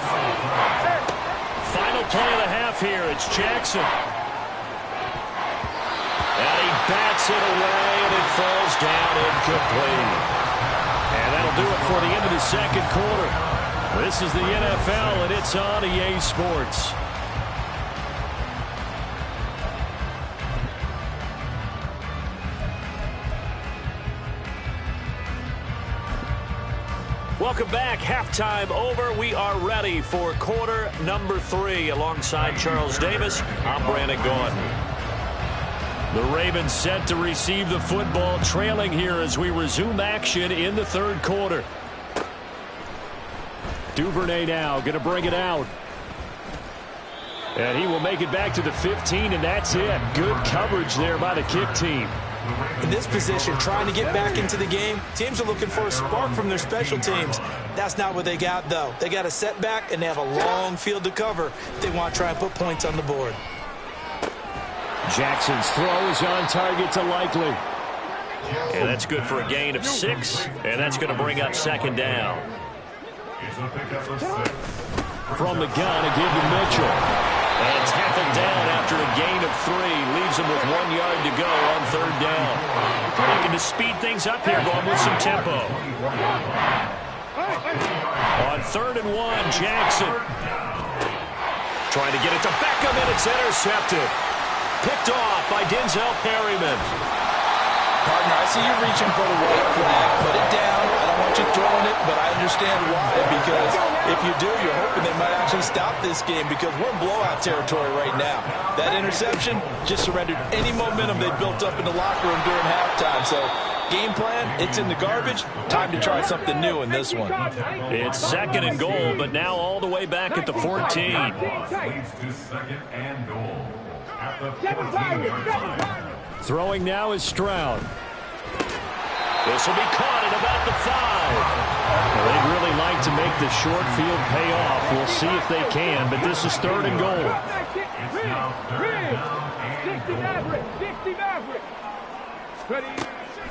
Final play of the half here. It's Jackson. And he bats it away, and it falls down incomplete. And that'll do it for the end of the second quarter. This is the NFL, and it's on EA Sports. Welcome back. Halftime over. We are ready for quarter number 3. Alongside Charles Davis, I'm Brandon Gordon. The Ravens set to receive the football, trailing here as we resume action in the third quarter. Duvernay now going to bring it out. And he will make it back to the 15, and that's it. Good coverage there by the kick team. In this position, trying to get back into the game, teams are looking for a spark from their special teams. That's not what they got, though. They got a setback, and they have a long field to cover if they want to try and put points on the board. Jackson's throw is on target to Likely. And that's good for a gain of 6, and that's going to bring up second down. From the gun, a give to Mitchell. And tackled down after a gain of 3. Leaves him with 1 yard to go on 3rd down. Looking to speed things up here, going with some tempo. On 3rd and 1, Jackson. Trying to get it to Beckham, and it's intercepted. Picked off by Denzel Perryman. Partner, I see you reaching for the white flag. Put it down. I don't want you throwing it, but I understand why. Because if you do, you're hoping they might actually stop this game because we're in blowout territory right now. That interception just surrendered any momentum they built up in the locker room during halftime. So, game plan, it's in the garbage. Time to try something new in this one. It's 2nd and goal, but now all the way back at the 14. Leads to 2nd and goal. At the 14-yard line. Throwing now is Stroud. This will be caught at about the 5. Well, they'd really like to make the short field pay off. We'll see if they can, but this is 3rd and goal. 60 Maverick.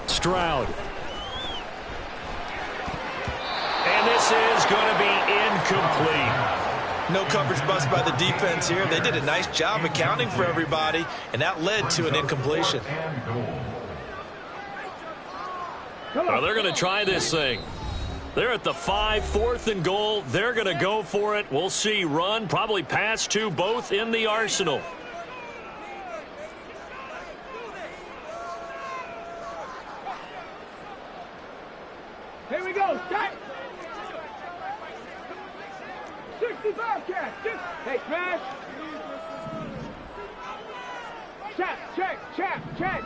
Stroud. And this is going to be incomplete. No coverage bust by the defense here. They did a nice job accounting for everybody, and that led to an incompletion. Well, they're going to try this thing. They're at the 5, 4th and goal. They're going to go for it. We'll see. Run, probably pass to both in the arsenal. Here we go. Start. 65 catch. Hey, smash. Check.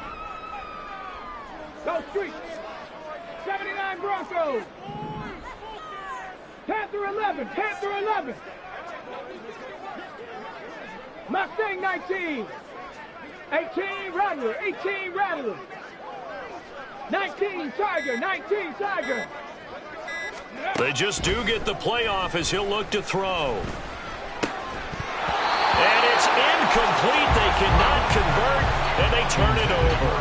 Go street. 79 Broncos. Panther 11. Mustang 19. 18 Rattler. 19 Tiger. They just do get the playoff as he'll look to throw. And it's incomplete. They cannot convert, and they turn it over.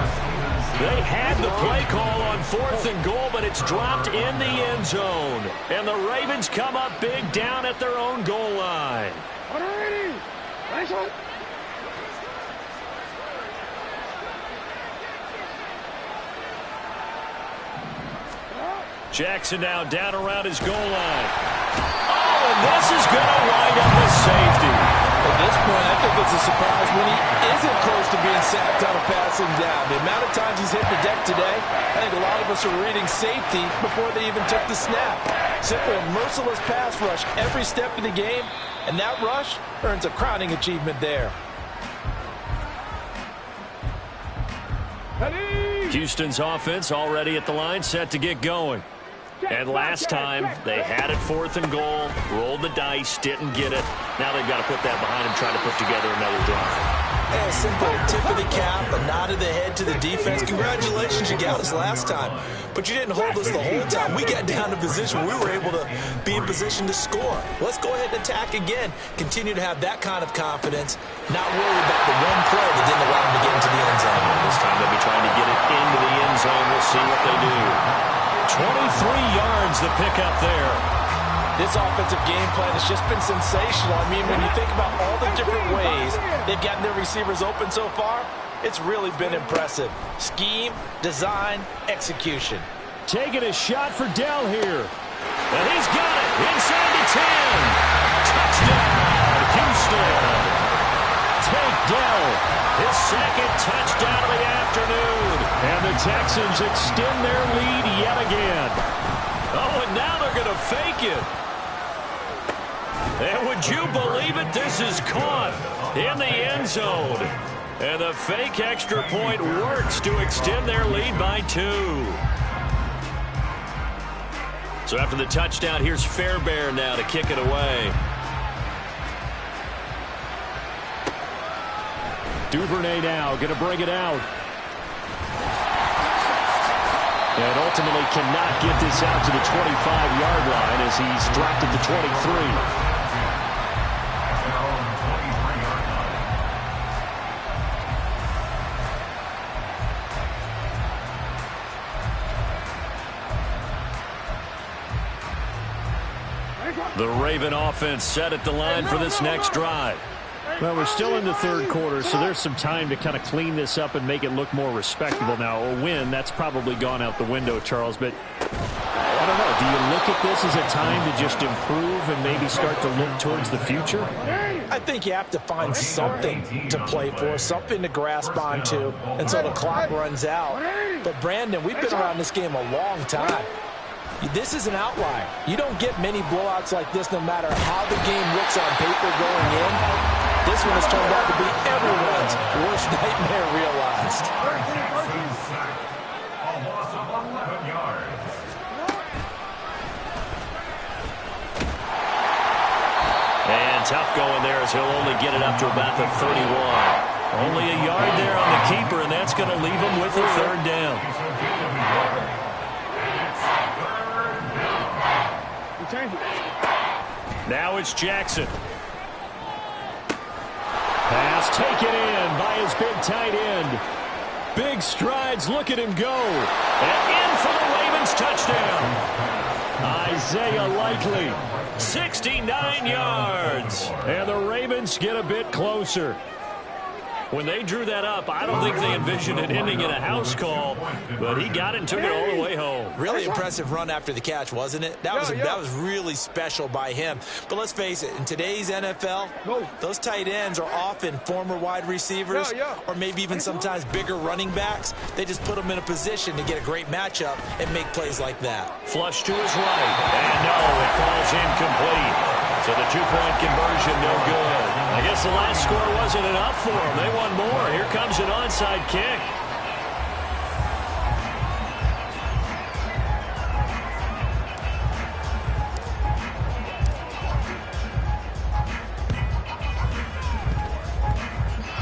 They had the play call on 4th and goal, but it's dropped in the end zone. And the Ravens come up big down at their own goal line. Jackson now down around his goal line. Oh, and this is going to wind up with safety. At this point, I think it's a surprise when he isn't close to being sacked on a passing down. The amount of times he's hit the deck today, I think a lot of us are reading safety before they even took the snap. Simply a merciless pass rush every step of the game, and that rush earns a crowning achievement there. Houston's offense already at the line, set to get going. And last time, they had it 4th and goal, rolled the dice, didn't get it. Now they've got to put that behind them, try to put together another drive. A simple tip of the cap, a nod of the head to the defense. Congratulations, you got us last time. But you didn't hold us the whole time. We got down to position. We were able to be in position to score. Let's go ahead and attack again. Continue to have that kind of confidence. Not worry about the one play that didn't allow them to get into the end zone. This time they'll be trying to get it into the end zone. We'll see what they do. 23 yards the pickup there. This offensive game plan has just been sensational. I mean, when you think about all the different ways they've gotten their receivers open so far, it's really been impressive. Scheme, design, execution. Taking a shot for Dell here. And he's got it inside the 10. Touchdown, Houston. Take Dell, his 2nd touchdown of the afternoon. And the Texans extend their lead yet again. Oh, and now they're going to fake it. And would you believe it? This is caught in the end zone. And the fake extra point works to extend their lead by 2. So after the touchdown, here's Fairbairn now to kick it away. Duvernay now going to bring it out. And ultimately cannot get this out to the 25-yard line as he's dropped at the 23. The Raven offense set at the line for this next drive. Well, we're still in the third quarter, so there's some time to kind of clean this up and make it look more respectable. Now, a win, that's probably gone out the window, Charles, but I don't know. Do you look at this as a time to just improve and maybe start to look towards the future? I think you have to find something to play for, something to grasp onto until the clock runs out. But, Brandon, we've been around this game a long time. This is an outlier. You don't get many blowouts like this no matter how the game looks on paper going in. This one has turned out to be everyone's worst nightmare realized. A loss of 11 yards. And tough going there as he'll only get it up to about the 31. Only a yard there on the keeper, and that's going to leave him with a third down. Now it's Jackson. Pass taken in by his big tight end. Big strides. Look at him go. And in for the Ravens touchdown. Isaiah Likely. 69 yards. And the Ravens get a bit closer. When they drew that up, I don't think they envisioned it ending in a house call, but he got it and took it all the way home. Really impressive run after the catch, wasn't it? That was really special by him. But let's face it, in today's NFL, those tight ends are often former wide receivers or maybe even sometimes bigger running backs. They just put them in a position to get a great matchup and make plays like that. Flush to his right, and no, it falls incomplete. So the two-point conversion, no good. I guess the last score wasn't enough for them. They want more. Here comes an onside kick.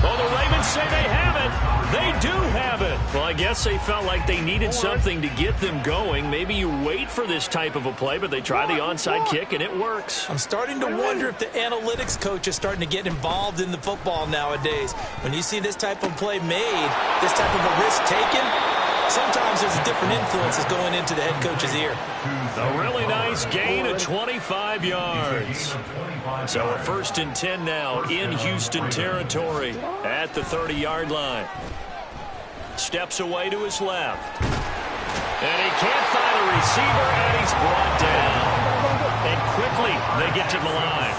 Well, the Ravens say they have it. They do have it. Well, I guess they felt like they needed something to get them going. Maybe you wait for this type of a play, but they try the onside kick, and it works. I'm starting to wonder if the analytics coach is starting to get involved in the football nowadays. When you see this type of play made, this type of a risk taken, sometimes there's different influences going into the head coach's ear. A really nice gain of 25 yards. So a 1st and 10 now in Houston territory at the 30-yard line. Steps away to his left. And he can't find a receiver, and he's brought down. And quickly they get to the line.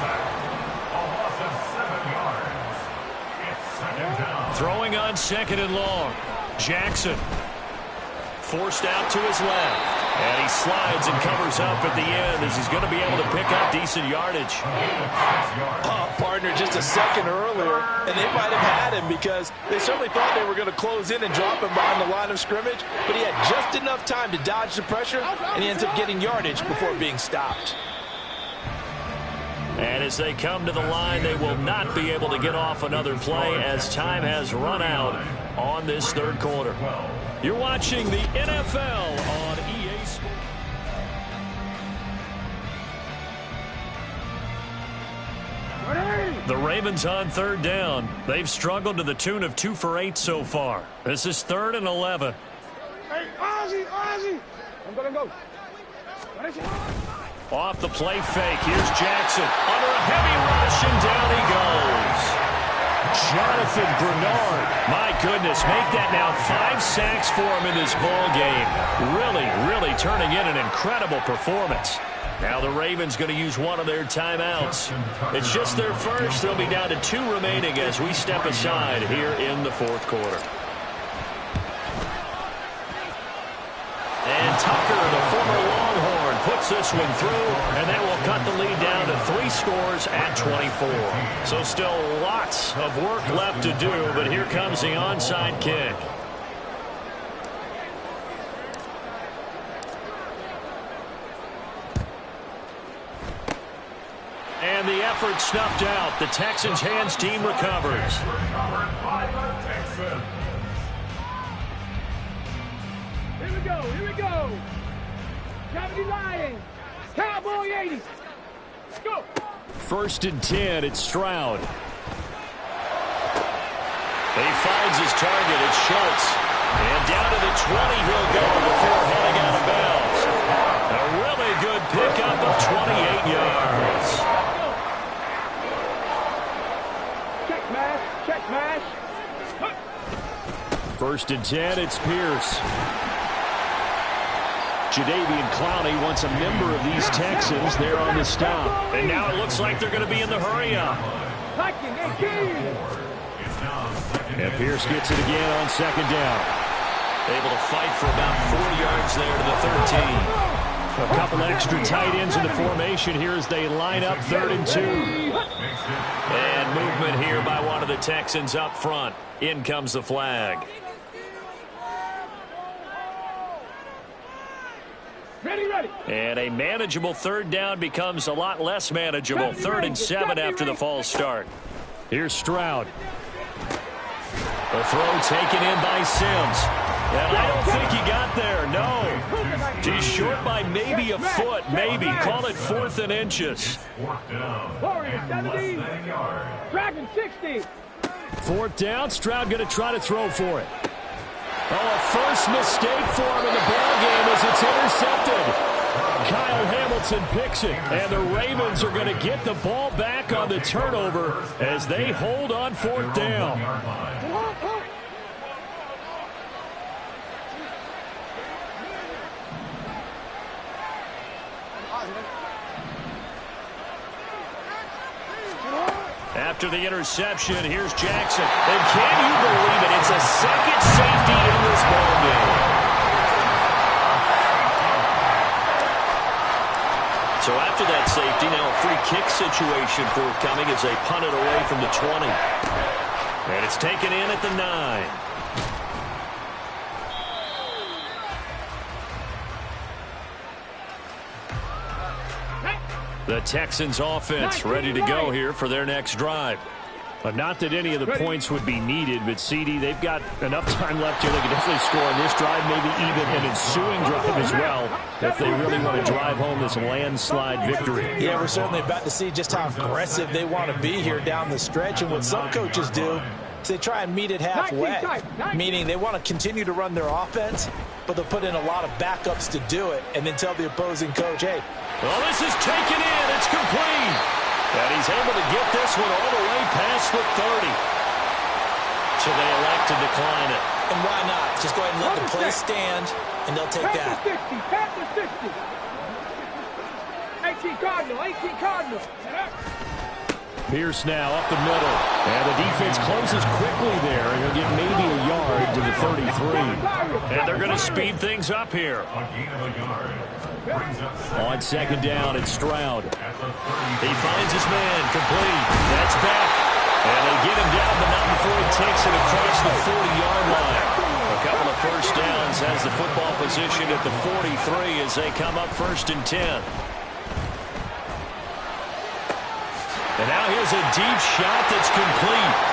Throwing on 2nd and long. Jackson forced out to his left. And he slides and covers up at the end as he's going to be able to pick up decent yardage. Partner, just a second earlier, and they might have had him because they certainly thought they were going to close in and drop him behind the line of scrimmage, but he had just enough time to dodge the pressure, and he ends up getting yardage before being stopped. And as they come to the line, they will not be able to get off another play as time has run out on this third quarter. You're watching the NFL on EA Sports. The Ravens on 3rd down. They've struggled to the tune of 2 for 8 so far. This is 3rd and 11. Hey, Ozzy! I'm going to go. Off the play fake. Here's Jackson. Under a heavy rush, and down he goes. Jonathan Bernard. My goodness, make that now 5 sacks for him in this ball game. Really turning in an incredible performance. Now the Ravens going to use one of their timeouts. It's just their first. They'll be down to 2 remaining as we step aside here in the 4th quarter. And Tucker, the former Longhorn, puts this one through, and that will cut the lead down to 3 scores at 24. So still lots of work left to do, but here comes the onside kick. And the effort snuffed out. The Texans' hands team recovers. Here we go. Gravity Lions. Cowboy 80. Go. 1st and 10, it's Stroud. He finds his target. It's Schultz. And down to the 20 he'll go before heading out of bounds. A really good pickup of 28 yards. First and 10, it's Pierce. Jadeveon Clowney wants a member of these Texans there on the stop. And now it looks like they're going to be in the hurry-up. And Pierce gets it again on second down. Able to fight for about 4 yards there to the 13. A couple extra tight ends in the formation here as they line up 3rd and 2. And movement here by one of the Texans up front. In comes the flag. Ready. And a manageable 3rd down becomes a lot less manageable. 3rd and 7 after the false start. Here's Stroud. The throw taken in by Sims. And I don't think he got there, no. He's short by maybe a foot, maybe. Call it 4th and inches. Warriors 70. Dragon 60. 4th down, Stroud going to try to throw for it. Oh, a first mistake for him in the ballgame as it's intercepted. Kyle Hamilton picks it, and the Ravens are going to get the ball back on the turnover as they hold on 4th down. After the interception, here's Jackson. And can you believe it? It's a second safety in this ballgame. So after that safety, now a free kick situation forthcoming as they punt it away from the 20. And it's taken in at the 9. The Texans offense ready to go here for their next drive. But not that any of the points would be needed, but CD, they've got enough time left here. They can definitely score on this drive, maybe even an ensuing drive as well, if they really want to drive home this landslide victory. Yeah, we're certainly about to see just how aggressive they want to be here down the stretch. And what some coaches do is they try and meet it halfway, meaning they want to continue to run their offense, but they'll put in a lot of backups to do it, and then tell the opposing coach, hey. Well, this is taken in. It's complete. And he's able to get this one all the way past the 30. So they elect to decline it. And why not? Just go ahead and let the play stand, and they'll take that. Pass the 60. 18 Cardinal. Pierce now up the middle. And the defense closes quickly there. And he'll get maybe a yard to the 33. And they're going to speed things up here. On second down, it's Stroud. He finds his man, complete. That's back. And they get him down, but not before he takes it across the 40-yard line. A couple of first downs has the football position at the 43 as they come up 1st and 10. And now here's a deep shot that's complete.